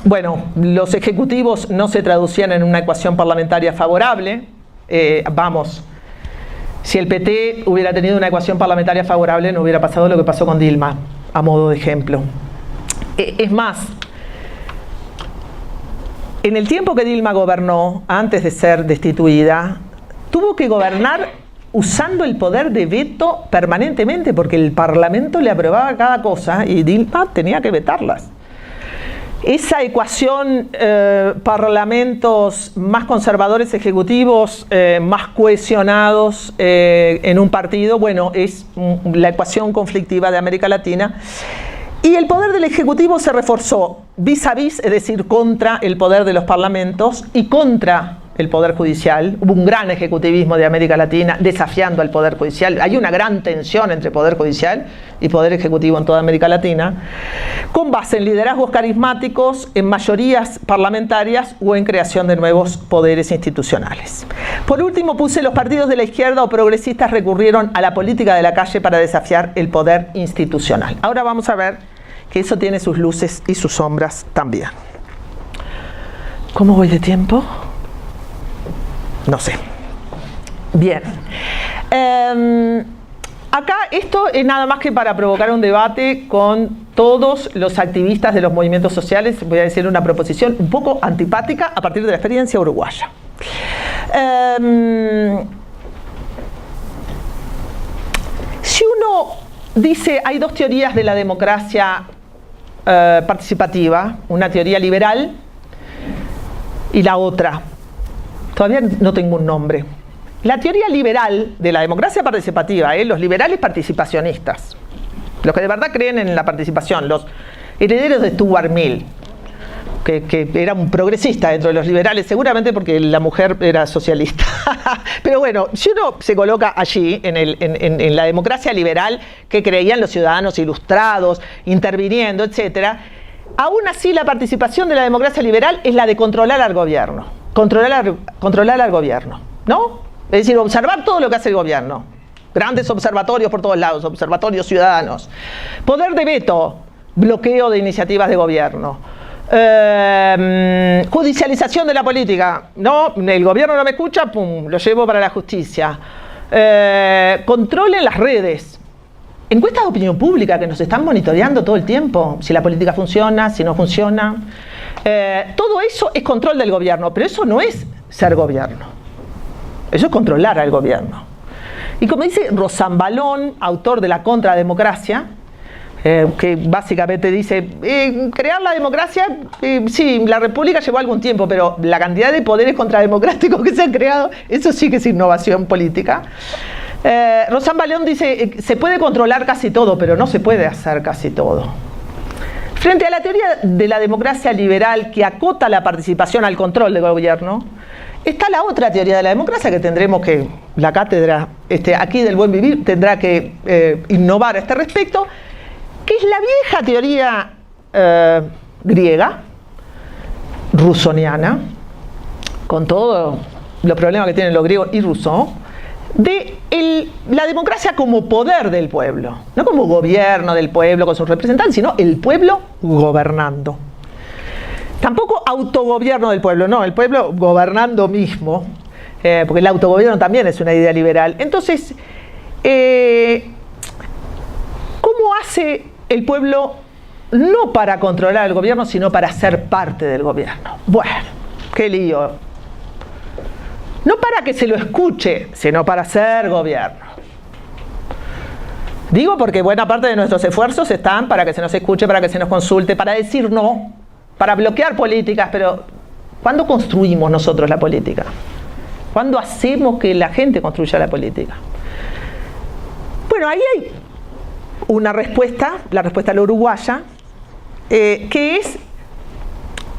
Bueno, los ejecutivos no se traducían en una ecuación parlamentaria favorable. Si el PT hubiera tenido una ecuación parlamentaria favorable, no hubiera pasado lo que pasó con Dilma, a modo de ejemplo. Es más, en el tiempo que Dilma gobernó, antes de ser destituida, tuvo que gobernar usando el poder de veto permanentemente, porque el Parlamento le aprobaba cada cosa y Dilma tenía que vetarlas. Esa ecuación, parlamentos más conservadores, ejecutivos más cohesionados en un partido, bueno, es la ecuación conflictiva de América Latina. Y el poder del Ejecutivo se reforzó vis a vis, es decir, contra el poder de los parlamentos y contra el Poder Judicial. Hubo un gran ejecutivismo de América Latina desafiando al Poder Judicial. Hay una gran tensión entre Poder Judicial y Poder Ejecutivo en toda América Latina, con base en liderazgos carismáticos, en mayorías parlamentarias o en creación de nuevos poderes institucionales. Por último, puse los partidos de la izquierda o progresistas recurrieron a la política de la calle para desafiar el poder institucional. Ahora vamos a ver que eso tiene sus luces y sus sombras también. ¿Cómo voy de tiempo? No sé. Bien. Acá esto es nada más que para provocar un debate con todos los activistas de los movimientos sociales. Voy a decir una proposición un poco antipática a partir de la experiencia uruguaya. Si uno dice, hay dos teorías de la democracia participativa, una teoría liberal y la otra, todavía no tengo un nombre. La teoría liberal de la democracia participativa, los liberales participacionistas, los que de verdad creen en la participación, los herederos de Stuart Mill, que era un progresista dentro de los liberales, seguramente porque la mujer era socialista. Pero bueno, si uno se coloca allí, en la democracia liberal, que creían los ciudadanos ilustrados, interviniendo, etc., aún así la participación de la democracia liberal es la de controlar al gobierno. Controlar al gobierno, ¿no? Es decir, observar todo lo que hace el gobierno. Grandes observatorios por todos lados, observatorios ciudadanos. Poder de veto, bloqueo de iniciativas de gobierno. Judicialización de la política. No, el gobierno no me escucha, pum, lo llevo para la justicia. Control en las redes. Encuestas de opinión pública que nos están monitoreando todo el tiempo. Si la política funciona, si no funciona. Todo eso es control del gobierno, pero eso no es ser gobierno. Eso es controlar al gobierno. Y como dice Rosambalón, autor de La Contrademocracia, que básicamente dice, crear la democracia, sí, la república llevó algún tiempo, pero la cantidad de poderes contrademocráticos que se han creado, eso sí que es innovación política. Rosambalón dice, se puede controlar casi todo, pero no se puede hacer casi todo. Frente a la teoría de la democracia liberal que acota la participación al control del gobierno, está la otra teoría de la democracia que tendremos que, la cátedra aquí del Buen Vivir tendrá que innovar a este respecto, que es la vieja teoría griega, rusoniana, con todos los problemas que tienen los griegos y Rousseau, de la democracia como poder del pueblo, no como gobierno del pueblo con sus representantes, sino el pueblo gobernando. Tampoco autogobierno del pueblo, no, el pueblo gobernando mismo, porque el autogobierno también es una idea liberal. Entonces, ¿cómo hace el pueblo no para controlar al gobierno, sino para ser parte del gobierno? Bueno, qué lío. No para que se lo escuche, sino para ser gobierno. Digo porque buena parte de nuestros esfuerzos están para que se nos escuche, para que se nos consulte, para decir no, para bloquear políticas, pero ¿cuándo construimos nosotros la política? ¿Cuándo hacemos que la gente construya la política? Bueno, ahí hay una respuesta, la respuesta a la uruguaya, que es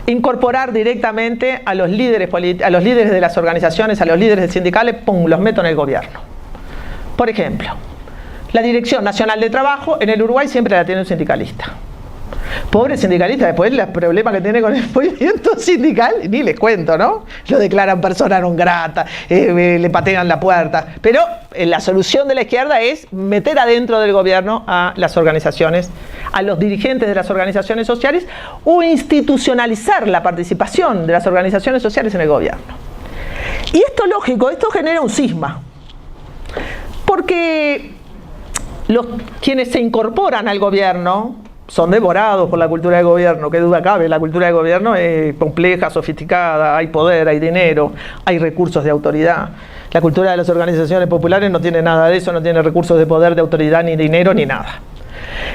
incorporar directamente a los líderes de las organizaciones, a los líderes sindicales, pum, los meto en el gobierno. Por ejemplo, la Dirección Nacional de Trabajo en el Uruguay siempre la tiene un sindicalista. Pobre sindicalista, después el problema que tiene con el movimiento sindical, ni les cuento, ¿no? Lo declaran persona non grata, le patean la puerta. Pero la solución de la izquierda es meter adentro del gobierno a las organizaciones, a los dirigentes de las organizaciones sociales, o institucionalizar la participación de las organizaciones sociales en el gobierno. Y esto, lógico, esto genera un cisma. Porque quienes se incorporan al gobierno son devorados por la cultura de gobierno, qué duda cabe, la cultura de gobierno es compleja, sofisticada, hay poder, hay dinero, hay recursos de autoridad. La cultura de las organizaciones populares no tiene nada de eso, no tiene recursos de poder, de autoridad, ni dinero, ni nada.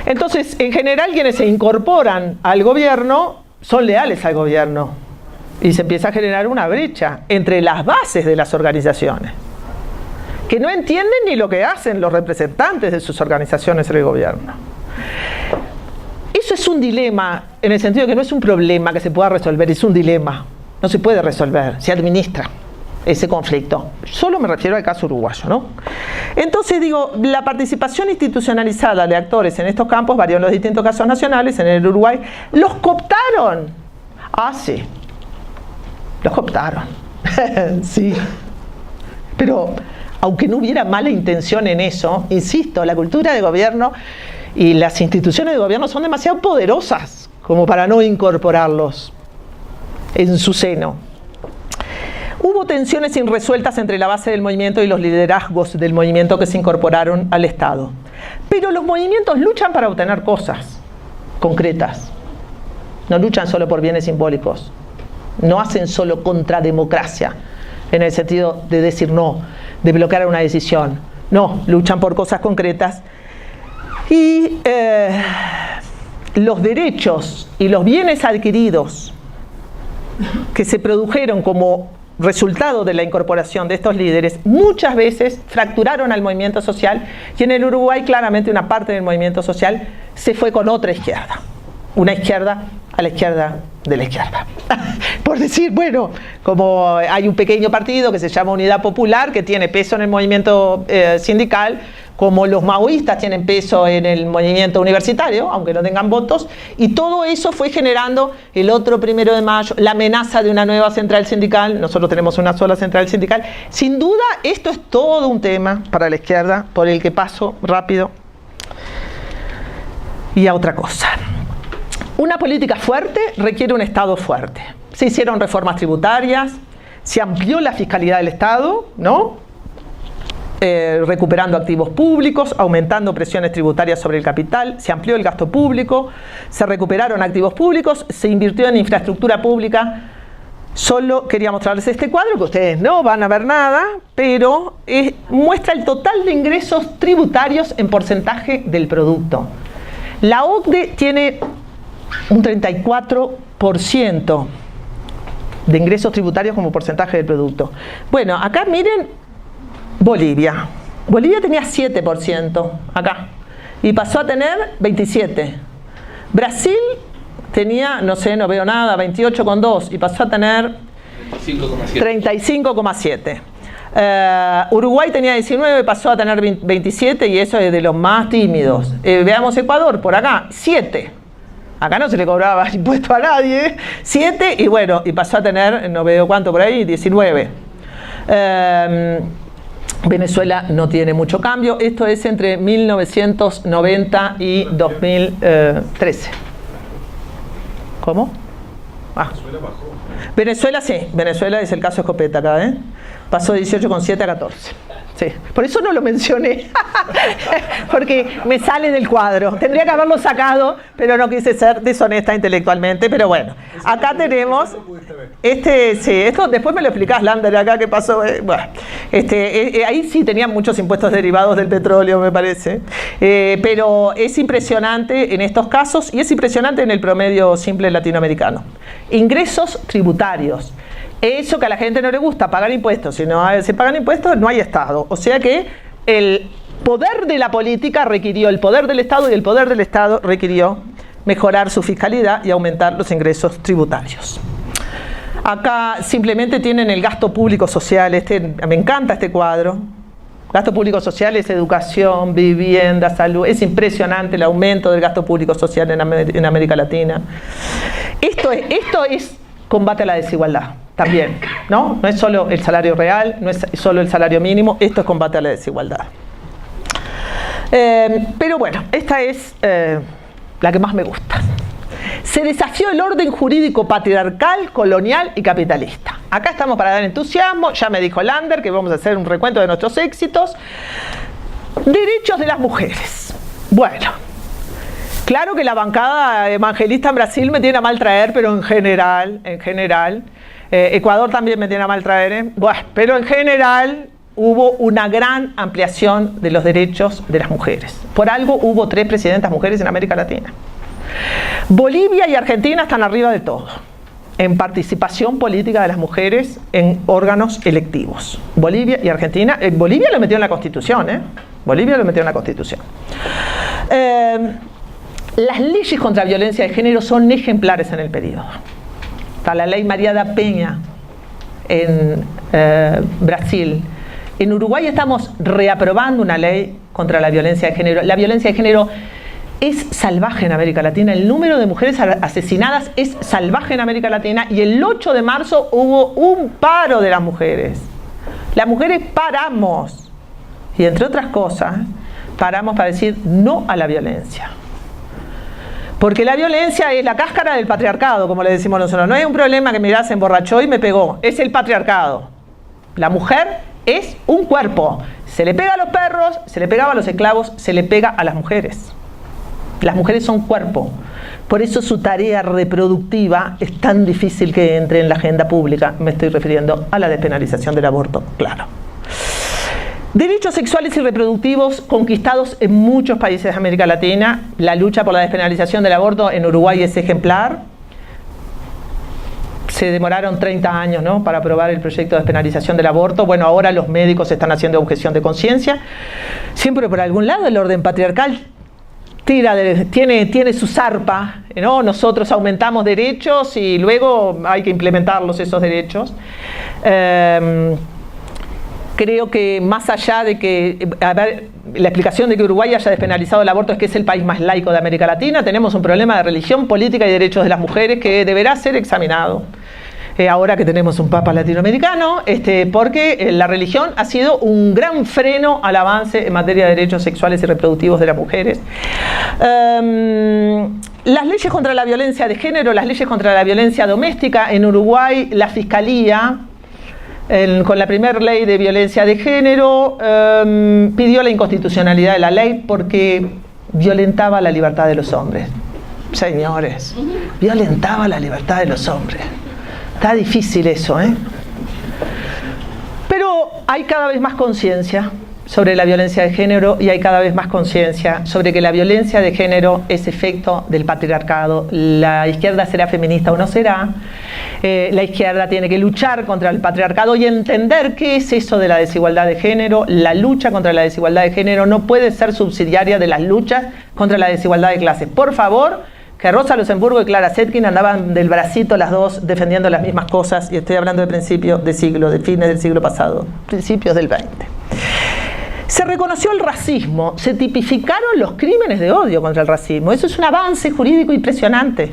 Entonces, en general, quienes se incorporan al gobierno son leales al gobierno y se empieza a generar una brecha entre las bases de las organizaciones, que no entienden ni lo que hacen los representantes de sus organizaciones en el gobierno. Eso es un dilema, en el sentido de que no es un problema que se pueda resolver, es un dilema. No se puede resolver, se administra ese conflicto. Solo me refiero al caso uruguayo, ¿no? Entonces digo, la participación institucionalizada de actores en estos campos varió en los distintos casos nacionales. En el Uruguay los cooptaron. Ah, sí, los cooptaron. Sí, pero aunque no hubiera mala intención en eso, insisto, la cultura de gobierno y las instituciones de gobierno son demasiado poderosas como para no incorporarlos en su seno. Hubo tensiones irresueltas entre la base del movimiento y los liderazgos del movimiento que se incorporaron al Estado. Pero los movimientos luchan para obtener cosas concretas. No luchan solo por bienes simbólicos. No hacen solo contrademocracia, en el sentido de decir no, de bloquear una decisión. No, luchan por cosas concretas. Y los derechos y los bienes adquiridos que se produjeron como resultado de la incorporación de estos líderes, muchas veces fracturaron al movimiento social, y en el Uruguay claramente una parte del movimiento social se fue con otra izquierda, una izquierda a la izquierda de la izquierda. Por decir, bueno, como hay un pequeño partido que se llama Unidad Popular, que tiene peso en el movimiento sindical, como los maoístas tienen peso en el movimiento universitario, aunque no tengan votos, y todo eso fue generando el otro 1 de mayo, la amenaza de una nueva central sindical. Nosotros tenemos una sola central sindical. Sin duda, esto es todo un tema para la izquierda, por el que paso rápido. Y a otra cosa. Una política fuerte requiere un Estado fuerte. Se hicieron reformas tributarias, se amplió la fiscalidad del Estado, ¿no? Recuperando activos públicos, aumentando presiones tributarias sobre el capital, se amplió el gasto público, se recuperaron activos públicos, se invirtió en infraestructura pública. Solo quería mostrarles este cuadro, que ustedes no van a ver nada, pero muestra el total de ingresos tributarios en porcentaje del producto. La OCDE tiene un 34% de ingresos tributarios como porcentaje del producto. Bueno, acá miren Bolivia. Bolivia tenía 7% acá y pasó a tener 27%. Brasil tenía, no sé, no veo nada, 28,2% y pasó a tener 35,7%. Uruguay tenía 19 y pasó a tener 27, y eso es de los más tímidos. Veamos Ecuador, por acá, 7. Acá no se le cobraba impuesto a nadie, 7, y bueno, y pasó a tener, no veo cuánto por ahí, 19. Venezuela no tiene mucho cambio. Esto es entre 1990 y 2013. ¿Cómo? Ah. Venezuela bajó. Venezuela sí, Venezuela es el caso Escopeta acá, ¿eh? Pasó de 18,7 a 14. Sí. Por eso no lo mencioné, porque me sale del cuadro. Tendría que haberlo sacado, pero no quise ser deshonesta intelectualmente. Pero bueno, acá tenemos sí, esto después me lo explicás, Lander, acá qué pasó. Bueno, ahí sí tenían muchos impuestos derivados del petróleo, me parece. Pero es impresionante en estos casos, y es impresionante en el promedio simple latinoamericano. Ingresos tributarios. Eso que a la gente no le gusta, pagar impuestos. Si no se pagan impuestos, no hay Estado. O sea que el poder de la política requirió el poder del Estado, y el poder del Estado requirió mejorar su fiscalidad y aumentar los ingresos tributarios. Acá simplemente tienen el gasto público social. Me encanta este cuadro. Gasto público social es educación, vivienda, salud. Es impresionante el aumento del gasto público social en América Latina. Esto es combate a la desigualdad también, ¿no? No es solo el salario real, no es solo el salario mínimo, esto es combate a la desigualdad. Pero bueno, esta es la que más me gusta. Se desafió el orden jurídico patriarcal, colonial y capitalista. Acá estamos para dar entusiasmo. Ya me dijo Lander que vamos a hacer un recuento de nuestros éxitos. Derechos de las mujeres. Bueno, claro que la bancada evangelista en Brasil me tiene a mal traer, pero en general, Ecuador también me tiene a mal traer, bueno, pero en general hubo una gran ampliación de los derechos de las mujeres. Por algo hubo 3 presidentas mujeres en América Latina. Bolivia y Argentina están arriba de todo en participación política de las mujeres en órganos electivos. Bolivia y Argentina. Bolivia lo metió en la Constitución, Bolivia lo metió en la Constitución. Las leyes contra la violencia de género son ejemplares en el periodo. Está la ley María da Penha en Brasil. En Uruguay estamos reaprobando una ley contra la violencia de género. La violencia de género es salvaje en América Latina. El número de mujeres asesinadas es salvaje en América Latina y el 8 de marzo hubo un paro de las mujeres. Las mujeres paramos y, entre otras cosas, paramos para decir no a la violencia. Porque la violencia es la cáscara del patriarcado, como le decimos nosotros. No es un problema que mirá, se emborrachó y me pegó. Es el patriarcado. La mujer es un cuerpo. Se le pega a los perros, se le pegaba a los esclavos, se le pega a las mujeres. Las mujeres son cuerpo. Por eso su tarea reproductiva es tan difícil que entre en la agenda pública. Me estoy refiriendo a la despenalización del aborto, claro. Derechos sexuales y reproductivos conquistados en muchos países de América Latina. La lucha por la despenalización del aborto en Uruguay es ejemplar. Se demoraron 30 años, ¿no?, para aprobar el proyecto de despenalización del aborto. Bueno, ahora los médicos están haciendo objeción de conciencia. Siempre por algún lado el orden patriarcal tiene su zarpa, ¿no? Nosotros aumentamos derechos y luego hay que implementarlos esos derechos. Creo que más allá de que, la explicación de que Uruguay haya despenalizado el aborto es que es el país más laico de América Latina, tenemos un problema de religión, política y derechos de las mujeres que deberá ser examinado. Ahora que tenemos un papa latinoamericano, porque la religión ha sido un gran freno al avance en materia de derechos sexuales y reproductivos de las mujeres. Las leyes contra la violencia de género, las leyes contra la violencia doméstica, en Uruguay la Fiscalía, con la primera ley de violencia de género, pidió la inconstitucionalidad de la ley porque violentaba la libertad de los hombres. Señores, violentaba la libertad de los hombres. Está difícil eso, ¿eh? Pero hay cada vez más conciencia sobre la violencia de género y hay cada vez más conciencia sobre que la violencia de género es efecto del patriarcado. La izquierda será feminista o no será. La izquierda tiene que luchar contra el patriarcado y entender qué es eso de la desigualdad de género. La lucha contra la desigualdad de género no puede ser subsidiaria de las luchas contra la desigualdad de clases. Por favor, que Rosa Luxemburgo y Clara Zetkin andaban del bracito las dos defendiendo las mismas cosas, y estoy hablando de principios de siglo, de fines del siglo pasado, principios del 20. Se reconoció el racismo, se tipificaron los crímenes de odio contra el racismo. Eso es un avance jurídico impresionante,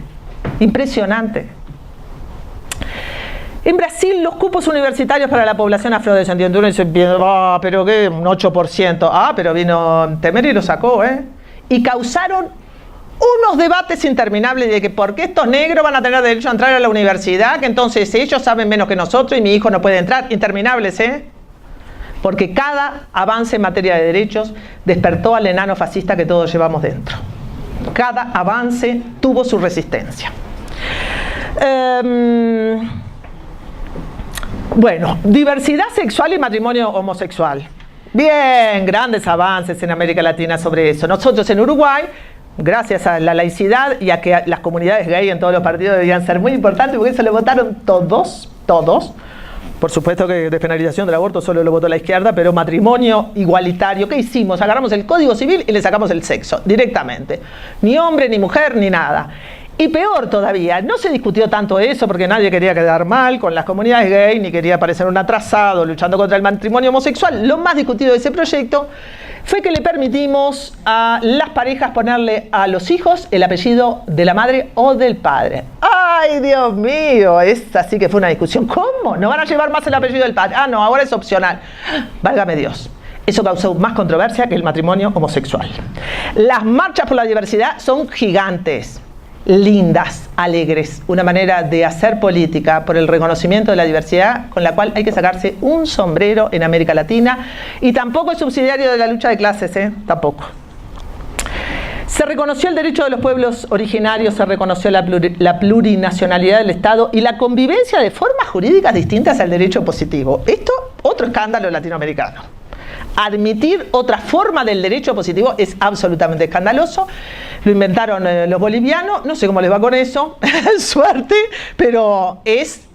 impresionante. En Brasil, los cupos universitarios para la población afrodescendiente, uno dice, pero ¿qué? Un 8%. Pero vino Temer y lo sacó, y causaron unos debates interminables de que por qué estos negros van a tener derecho a entrar a la universidad, que entonces ellos saben menos que nosotros y mi hijo no puede entrar. Interminables, porque cada avance en materia de derechos despertó al enano fascista que todos llevamos dentro. Cada avance tuvo su resistencia. Bueno, diversidad sexual y matrimonio homosexual. Bien, grandes avances en América Latina sobre eso. Nosotros en Uruguay, gracias a la laicidad y a que las comunidades gay en todos los partidos debían ser muy importantes, porque eso lo votaron todos. Por supuesto que despenalización del aborto solo lo votó la izquierda, pero matrimonio igualitario, ¿qué hicimos? Agarramos el Código Civil y le sacamos el sexo directamente. Ni hombre, ni mujer, ni nada. Y peor todavía, no se discutió tanto eso porque nadie quería quedar mal con las comunidades gay, ni quería parecer un atrasado luchando contra el matrimonio homosexual. Lo más discutido de ese proyecto fue que le permitimos a las parejas ponerle a los hijos el apellido de la madre o del padre. ¡Ay, Dios mío! Esta sí que fue una discusión. ¿Cómo? ¿No van a llevar más el apellido del padre? No, ahora es opcional. Válgame Dios. Eso causó más controversia que el matrimonio homosexual. Las marchas por la diversidad son gigantes, lindas, alegres, una manera de hacer política por el reconocimiento de la diversidad con la cual hay que sacarse un sombrero en América Latina, y tampoco es subsidiario de la lucha de clases, tampoco. Se reconoció el derecho de los pueblos originarios, se reconoció la plurinacionalidad del Estado y la convivencia de formas jurídicas distintas al derecho positivo. Esto, otro escándalo latinoamericano. Admitir otra forma del derecho positivo es absolutamente escandaloso. Lo inventaron los bolivianos, no sé cómo les va con eso, suerte, pero es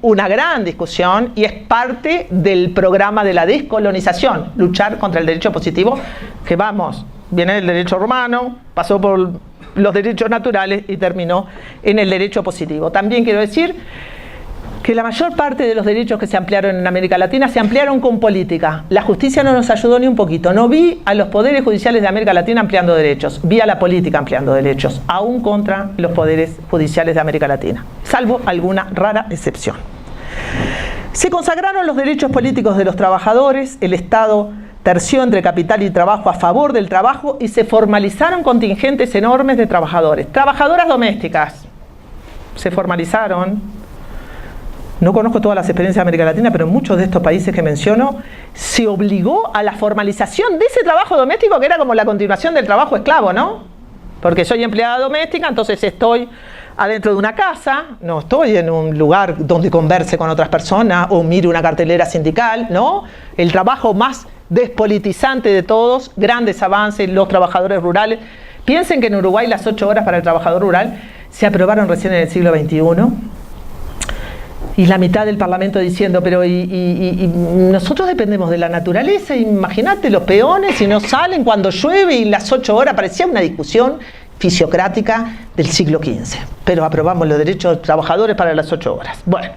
una gran discusión y es parte del programa de la descolonización, luchar contra el derecho positivo, que vamos, viene del derecho romano, pasó por los derechos naturales y terminó en el derecho positivo. También quiero decir que la mayor parte de los derechos que se ampliaron en América Latina se ampliaron con política. La justicia no nos ayudó ni un poquito. No vi a los poderes judiciales de América Latina ampliando derechos, vi a la política ampliando derechos, aún contra los poderes judiciales de América Latina, salvo alguna rara excepción. Se consagraron los derechos políticos de los trabajadores, el Estado terció entre capital y trabajo a favor del trabajo y se formalizaron contingentes enormes de trabajadores. Trabajadoras domésticas se formalizaron. No conozco todas las experiencias de América Latina, pero en muchos de estos países que menciono se obligó a la formalización de ese trabajo doméstico que era como la continuación del trabajo esclavo, ¿no? Porque soy empleada doméstica, entonces estoy adentro de una casa, no estoy en un lugar donde converse con otras personas o mire una cartelera sindical, ¿no? El trabajo más despolitizante de todos, grandes avances, los trabajadores rurales. Piensen que en Uruguay las 8 horas para el trabajador rural se aprobaron recién en el siglo XXI. Y la mitad del Parlamento diciendo, pero y nosotros dependemos de la naturaleza, imagínate los peones y no salen cuando llueve y las 8 horas, parecía una discusión fisiocrática del siglo XV. Pero aprobamos los derechos de los trabajadores para las 8 horas. Bueno,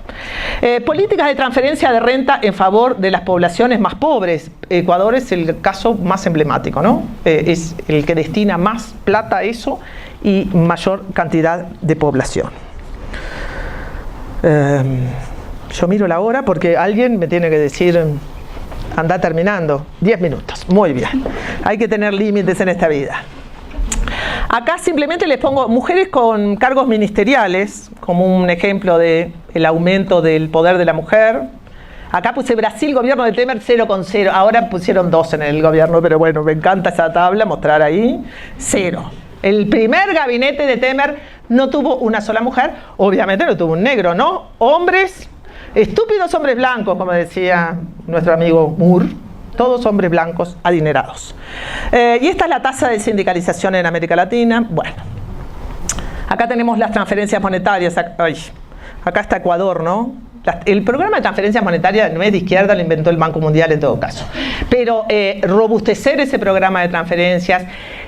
políticas de transferencia de renta en favor de las poblaciones más pobres. Ecuador es el caso más emblemático, ¿no? Es el que destina más plata a eso y mayor cantidad de población. Yo miro la hora porque alguien me tiene que decir, anda terminando, 10 minutos, muy bien, hay que tener límites en esta vida. Acá simplemente les pongo mujeres con cargos ministeriales, como un ejemplo del aumento del poder de la mujer. Acá puse Brasil, gobierno de Temer, 0,0, ahora pusieron 2 en el gobierno, pero bueno, me encanta esa tabla, mostrar ahí, 0. El primer gabinete de Temer no tuvo una sola mujer, obviamente no tuvo un negro, ¿no? Hombres, estúpidos hombres blancos, como decía nuestro amigo Moore, todos hombres blancos adinerados. Y esta es la tasa de sindicalización en América Latina. Bueno, acá tenemos las transferencias monetarias. Ay, acá está Ecuador, ¿no? El programa de transferencias monetarias no es de izquierda, lo inventó el Banco Mundial en todo caso. Pero robustecer ese programa de transferencias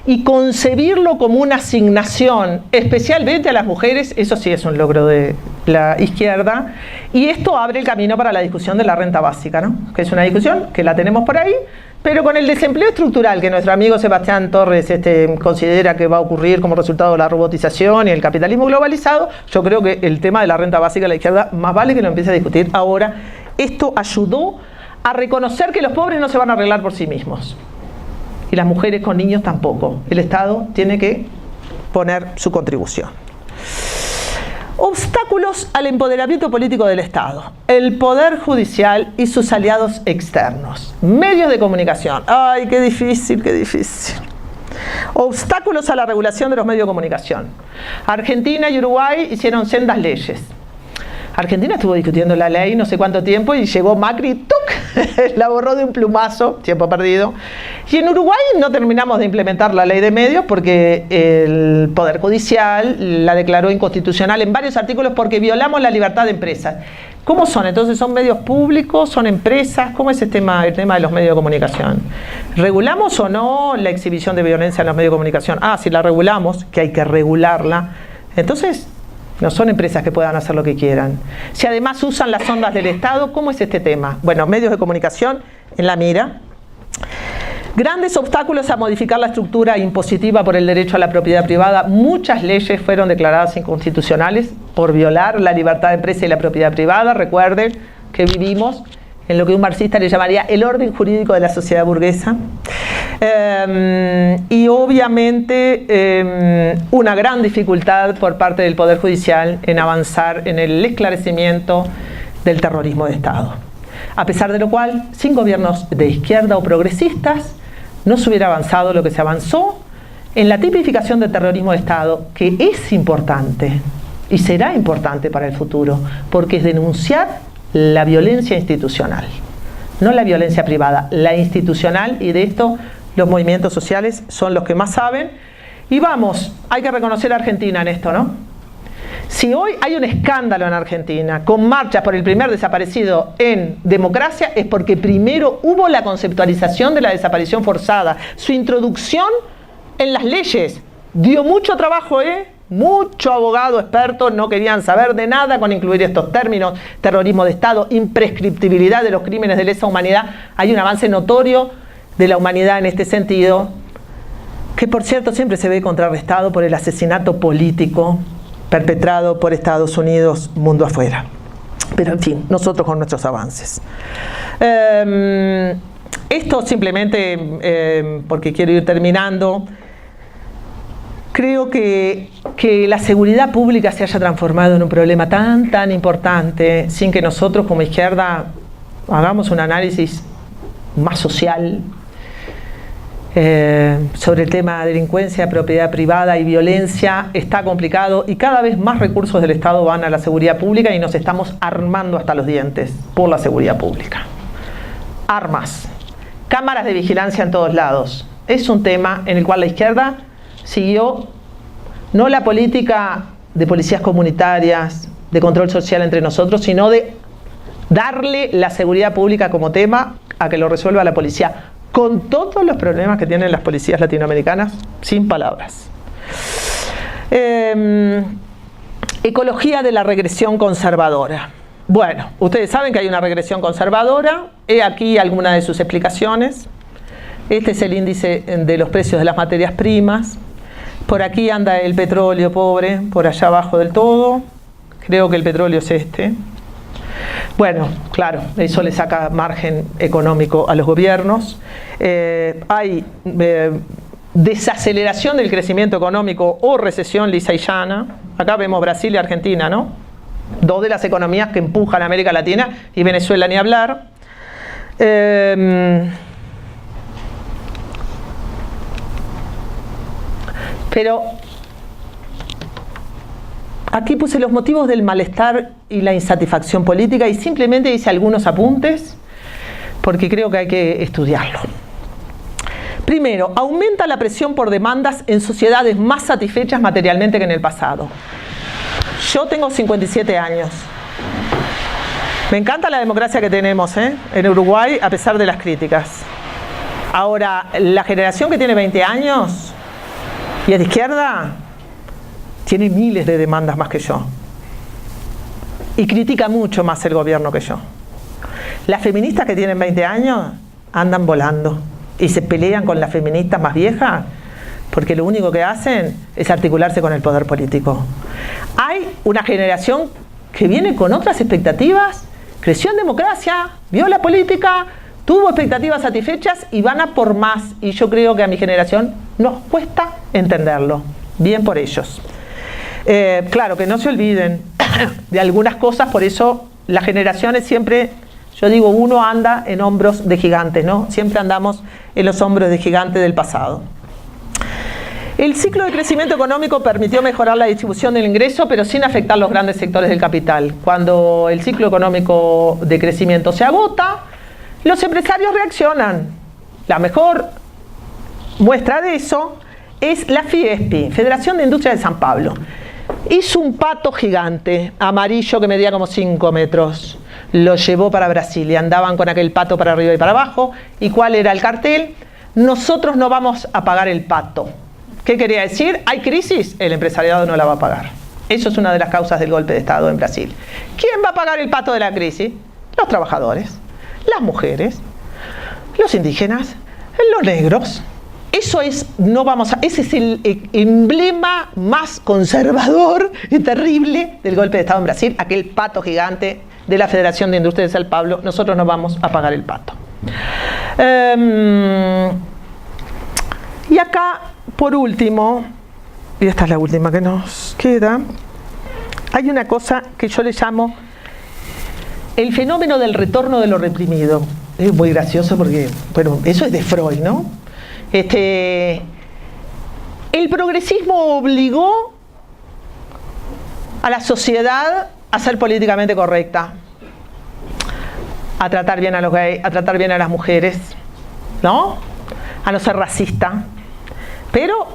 y concebirlo como una asignación especialmente a las mujeres, eso sí es un logro de la izquierda. Y esto abre el camino para la discusión de la renta básica, ¿no? Que es una discusión que la tenemos por ahí, pero con el desempleo estructural que nuestro amigo Sebastián Torres considera que va a ocurrir como resultado de la robotización y el capitalismo globalizado, yo creo que el tema de la renta básica de la izquierda más vale que lo empiece a discutir ahora. Esto ayudó a reconocer que los pobres no se van a arreglar por sí mismos. Y las mujeres con niños tampoco. El Estado tiene que poner su contribución. Obstáculos al empoderamiento político del Estado. El Poder Judicial y sus aliados externos. Medios de comunicación. ¡Ay, qué difícil, qué difícil! Obstáculos a la regulación de los medios de comunicación. Argentina y Uruguay hicieron sendas leyes. Argentina estuvo discutiendo la ley no sé cuánto tiempo y llegó Macri, ¡tuc!, la borró de un plumazo, tiempo perdido. Y en Uruguay no terminamos de implementar la ley de medios porque el Poder Judicial la declaró inconstitucional en varios artículos porque violamos la libertad de empresas. ¿Cómo son? Entonces, ¿son medios públicos? ¿Son empresas? ¿Cómo es el tema de los medios de comunicación? ¿Regulamos o no la exhibición de violencia en los medios de comunicación? Ah, si la regulamos, que hay que regularla. Entonces, no son empresas que puedan hacer lo que quieran. Si además usan las ondas del Estado, ¿cómo es este tema? Bueno, medios de comunicación en la mira. Grandes obstáculos a modificar la estructura impositiva por el derecho a la propiedad privada. Muchas leyes fueron declaradas inconstitucionales por violar la libertad de empresa y la propiedad privada. Recuerden que vivimos en lo que un marxista le llamaría el orden jurídico de la sociedad burguesa. Y obviamente una gran dificultad por parte del Poder Judicial en avanzar en el esclarecimiento del terrorismo de Estado. A pesar de lo cual, sin gobiernos de izquierda o progresistas, no se hubiera avanzado lo que se avanzó en la tipificación del terrorismo de Estado, que es importante y será importante para el futuro, porque es denunciar la violencia institucional, no la violencia privada, la institucional, y de esto los movimientos sociales son los que más saben. Y vamos, hay que reconocer a Argentina en esto, ¿no? Si hoy hay un escándalo en Argentina con marchas por el primer desaparecido en democracia, es porque primero hubo la conceptualización de la desaparición forzada, su introducción en las leyes, dio mucho trabajo, mucho abogado experto no querían saber de nada con incluir estos términos: terrorismo de Estado, imprescriptibilidad de los crímenes de lesa humanidad. Hay un avance notorio de la humanidad en este sentido, que por cierto siempre se ve contrarrestado por el asesinato político perpetrado por Estados Unidos mundo afuera. Pero en fin, nosotros con nuestros avances. Esto simplemente porque quiero ir terminando. Creo que la seguridad pública se haya transformado en un problema tan importante, sin que nosotros como izquierda hagamos un análisis más social sobre el tema de delincuencia, propiedad privada y violencia, está complicado, y cada vez más recursos del Estado van a la seguridad pública y nos estamos armando hasta los dientes por la seguridad pública. Armas, cámaras de vigilancia en todos lados. Es un tema en el cual la izquierda siguió no la política de policías comunitarias, de control social entre nosotros, sino de darle la seguridad pública como tema a que lo resuelva la policía, con todos los problemas que tienen las policías latinoamericanas, sin palabras. Ecología de la regresión conservadora. Bueno, ustedes saben que hay una regresión conservadora. He aquí algunas de sus explicaciones. Este es el índice de los precios de las materias primas. Por aquí anda el petróleo pobre, por allá abajo del todo. Creo que el petróleo es este. Bueno, claro, eso le saca margen económico a los gobiernos. Hay desaceleración del crecimiento económico o recesión lisa y llana. Acá vemos Brasil y Argentina, ¿no? Dos de las economías que empujan a América Latina, y Venezuela ni hablar. Pero aquí puse los motivos del malestar y la insatisfacción política, y simplemente hice algunos apuntes porque creo que hay que estudiarlo. Primero, aumenta la presión por demandas en sociedades más satisfechas materialmente que en el pasado. Yo tengo 57 años. Me encanta la democracia que tenemos en Uruguay, a pesar de las críticas. Ahora, la generación que tiene 20 años y es de izquierda, tiene miles de demandas más que yo. Y critica mucho más el gobierno que yo. Las feministas que tienen 20 años andan volando y se pelean con las feministas más viejas porque lo único que hacen es articularse con el poder político. Hay una generación que viene con otras expectativas, creció en democracia, vio la política, tuvo expectativas satisfechas y van a por más. Y yo creo que a mi generación nos cuesta entenderlo. Bien por ellos. Claro, que no se olviden de algunas cosas, por eso las generaciones siempre, yo digo, uno anda en hombros de gigantes, ¿no? Siempre andamos en los hombros de gigantes del pasado. El ciclo de crecimiento económico permitió mejorar la distribución del ingreso, pero sin afectar los grandes sectores del capital. Cuando el ciclo económico de crecimiento se agota, los empresarios reaccionan. La mejor muestra de eso es la FIESPI, Federación de Industria de San Pablo. Hizo un pato gigante, amarillo, que medía como 5 metros. Lo llevó para Brasil y andaban con aquel pato para arriba y para abajo. ¿Y cuál era el cartel? Nosotros no vamos a pagar el pato. ¿Qué quería decir? ¿Hay crisis? El empresariado no la va a pagar. Eso es una de las causas del golpe de Estado en Brasil. ¿Quién va a pagar el pato de la crisis? Los trabajadores, las mujeres, los indígenas, los negros. Eso es, ese es el emblema más conservador y terrible del golpe de Estado en Brasil, aquel pato gigante de la Federación de Industria de San Pablo. Nosotros no vamos a pagar el pato. Y acá, por último, y esta es la última que nos queda, hay una cosa que yo le llamo el fenómeno del retorno de lo reprimido. Es muy gracioso porque, bueno, eso es de Freud, ¿no? El progresismo obligó a la sociedad a ser políticamente correcta, a tratar bien a los gays, a tratar bien a las mujeres, ¿no? A no ser racista. Pero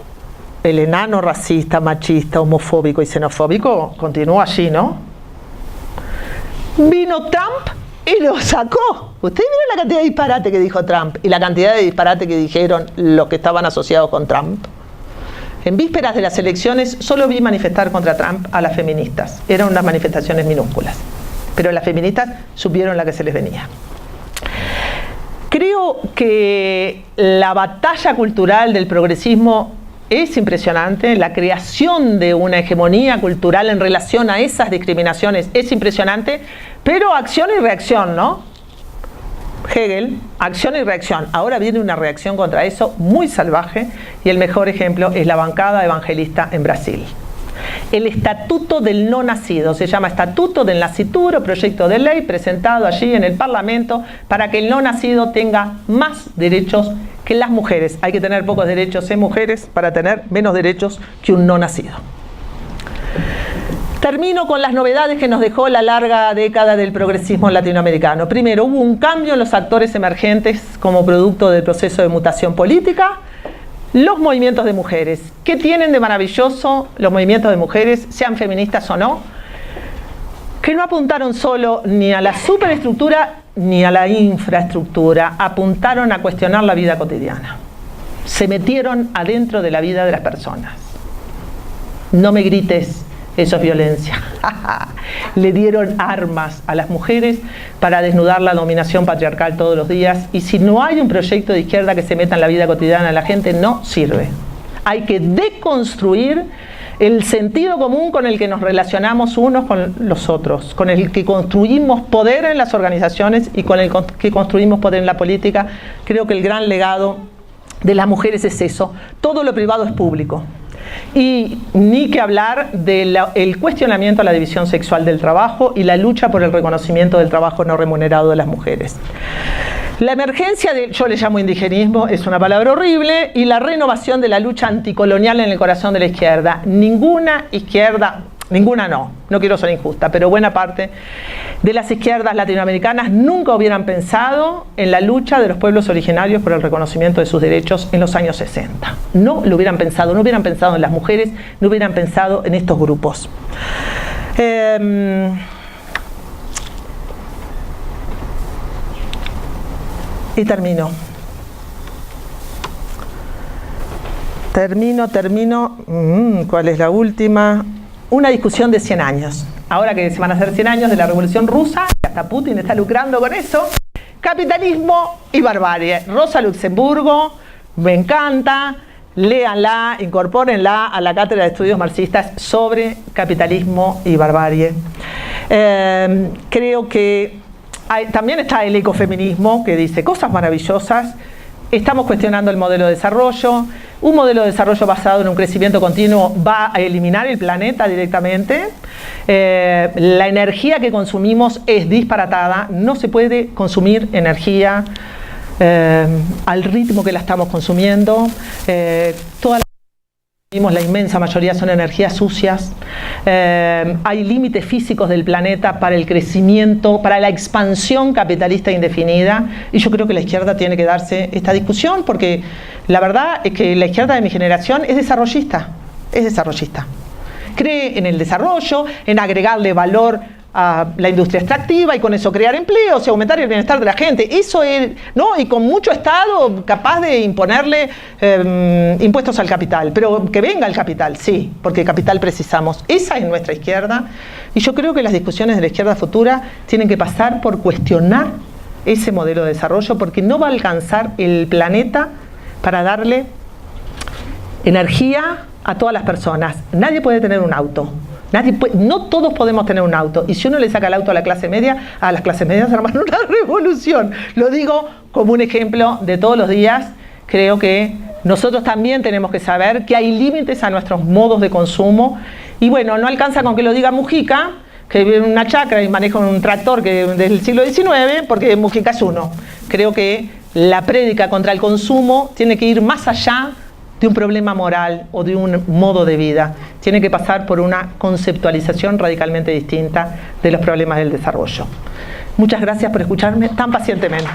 el enano racista, machista, homofóbico y xenofóbico continuó allí, ¿no? Vino Trump y lo sacó. Ustedes vieron la cantidad de disparate que dijo Trump y la cantidad de disparate que dijeron los que estaban asociados con Trump. En vísperas de las elecciones solo vi manifestar contra Trump a las feministas. Eran unas manifestaciones minúsculas, pero las feministas supieron la que se les venía. Creo que la batalla cultural del progresismo es impresionante, la creación de una hegemonía cultural en relación a esas discriminaciones es impresionante, pero acción y reacción, ¿no? Hegel, acción y reacción. Ahora viene una reacción contra eso muy salvaje y el mejor ejemplo es la bancada evangelista en Brasil. El Estatuto del No Nacido, se llama Estatuto del Nascituro, proyecto de ley presentado allí en el Parlamento para que el no nacido tenga más derechos que las mujeres. Hay que tener pocos derechos en mujeres para tener menos derechos que un no nacido. Termino con las novedades que nos dejó la larga década del progresismo latinoamericano. Primero, hubo un cambio en los actores emergentes como producto del proceso de mutación política. Los movimientos de mujeres. ¿Qué tienen de maravilloso los movimientos de mujeres, sean feministas o no? Que no apuntaron solo ni a la superestructura ni a la infraestructura, apuntaron a cuestionar la vida cotidiana. Se metieron adentro de la vida de las personas. No me grites, eso es violencia. Le dieron armas a las mujeres para desnudar la dominación patriarcal todos los días, y si no hay un proyecto de izquierda que se meta en la vida cotidiana de la gente, no sirve. Hay que deconstruir el sentido común con el que nos relacionamos unos con los otros, con el que construimos poder en las organizaciones y con el que construimos poder en la política. Creo que el gran legado de las mujeres es eso. Todo lo privado es público. Y ni que hablar del cuestionamiento a la división sexual del trabajo y la lucha por el reconocimiento del trabajo no remunerado de las mujeres. La emergencia yo le llamo indigenismo, es una palabra horrible, y la renovación de la lucha anticolonial en el corazón de la izquierda. Ninguna izquierda, ninguna no quiero ser injusta, pero buena parte de las izquierdas latinoamericanas nunca hubieran pensado en la lucha de los pueblos originarios por el reconocimiento de sus derechos en los años 60. No lo hubieran pensado, no hubieran pensado en las mujeres, no hubieran pensado en estos grupos. Y termino. ¿Cuál es la última? Una discusión de 100 años. Ahora que se van a hacer 100 años de la Revolución Rusa, hasta Putin está lucrando con eso. Capitalismo y barbarie. Rosa Luxemburgo, me encanta. Léanla, incorpórenla a la cátedra de estudios marxistas sobre capitalismo y barbarie. Creo que también está el ecofeminismo, que dice cosas maravillosas. Estamos cuestionando el modelo de desarrollo. Un modelo de desarrollo basado en un crecimiento continuo va a eliminar el planeta directamente. La energía que consumimos es disparatada. No se puede consumir energía al ritmo que la estamos consumiendo. La inmensa mayoría son energías sucias. Hay límites físicos del planeta para el crecimiento, para la expansión capitalista indefinida, y yo creo que la izquierda tiene que darse esta discusión, porque la verdad es que la izquierda de mi generación es desarrollista. Cree en el desarrollo, en agregarle valor a la industria extractiva y con eso crear empleos y aumentar el bienestar de la gente. Eso es, ¿no? Y con mucho Estado capaz de imponerle impuestos al capital. Pero que venga el capital, sí, porque capital precisamos. Esa es nuestra izquierda. Y yo creo que las discusiones de la izquierda futura tienen que pasar por cuestionar ese modelo de desarrollo, porque no va a alcanzar el planeta para darle energía a todas las personas. Nadie puede tener un auto. No todos podemos tener un auto, y si uno le saca el auto a la clase media, a las clases medias arman una revolución. Lo digo como un ejemplo de todos los días. Creo que nosotros también tenemos que saber que hay límites a nuestros modos de consumo, y bueno, no alcanza con que lo diga Mujica, que vive en una chacra y maneja un tractor que del siglo XIX, porque Mujica es uno. Creo que la prédica contra el consumo tiene que ir más allá de un problema moral o de un modo de vida. Tiene que pasar por una conceptualización radicalmente distinta de los problemas del desarrollo. Muchas gracias por escucharme tan pacientemente.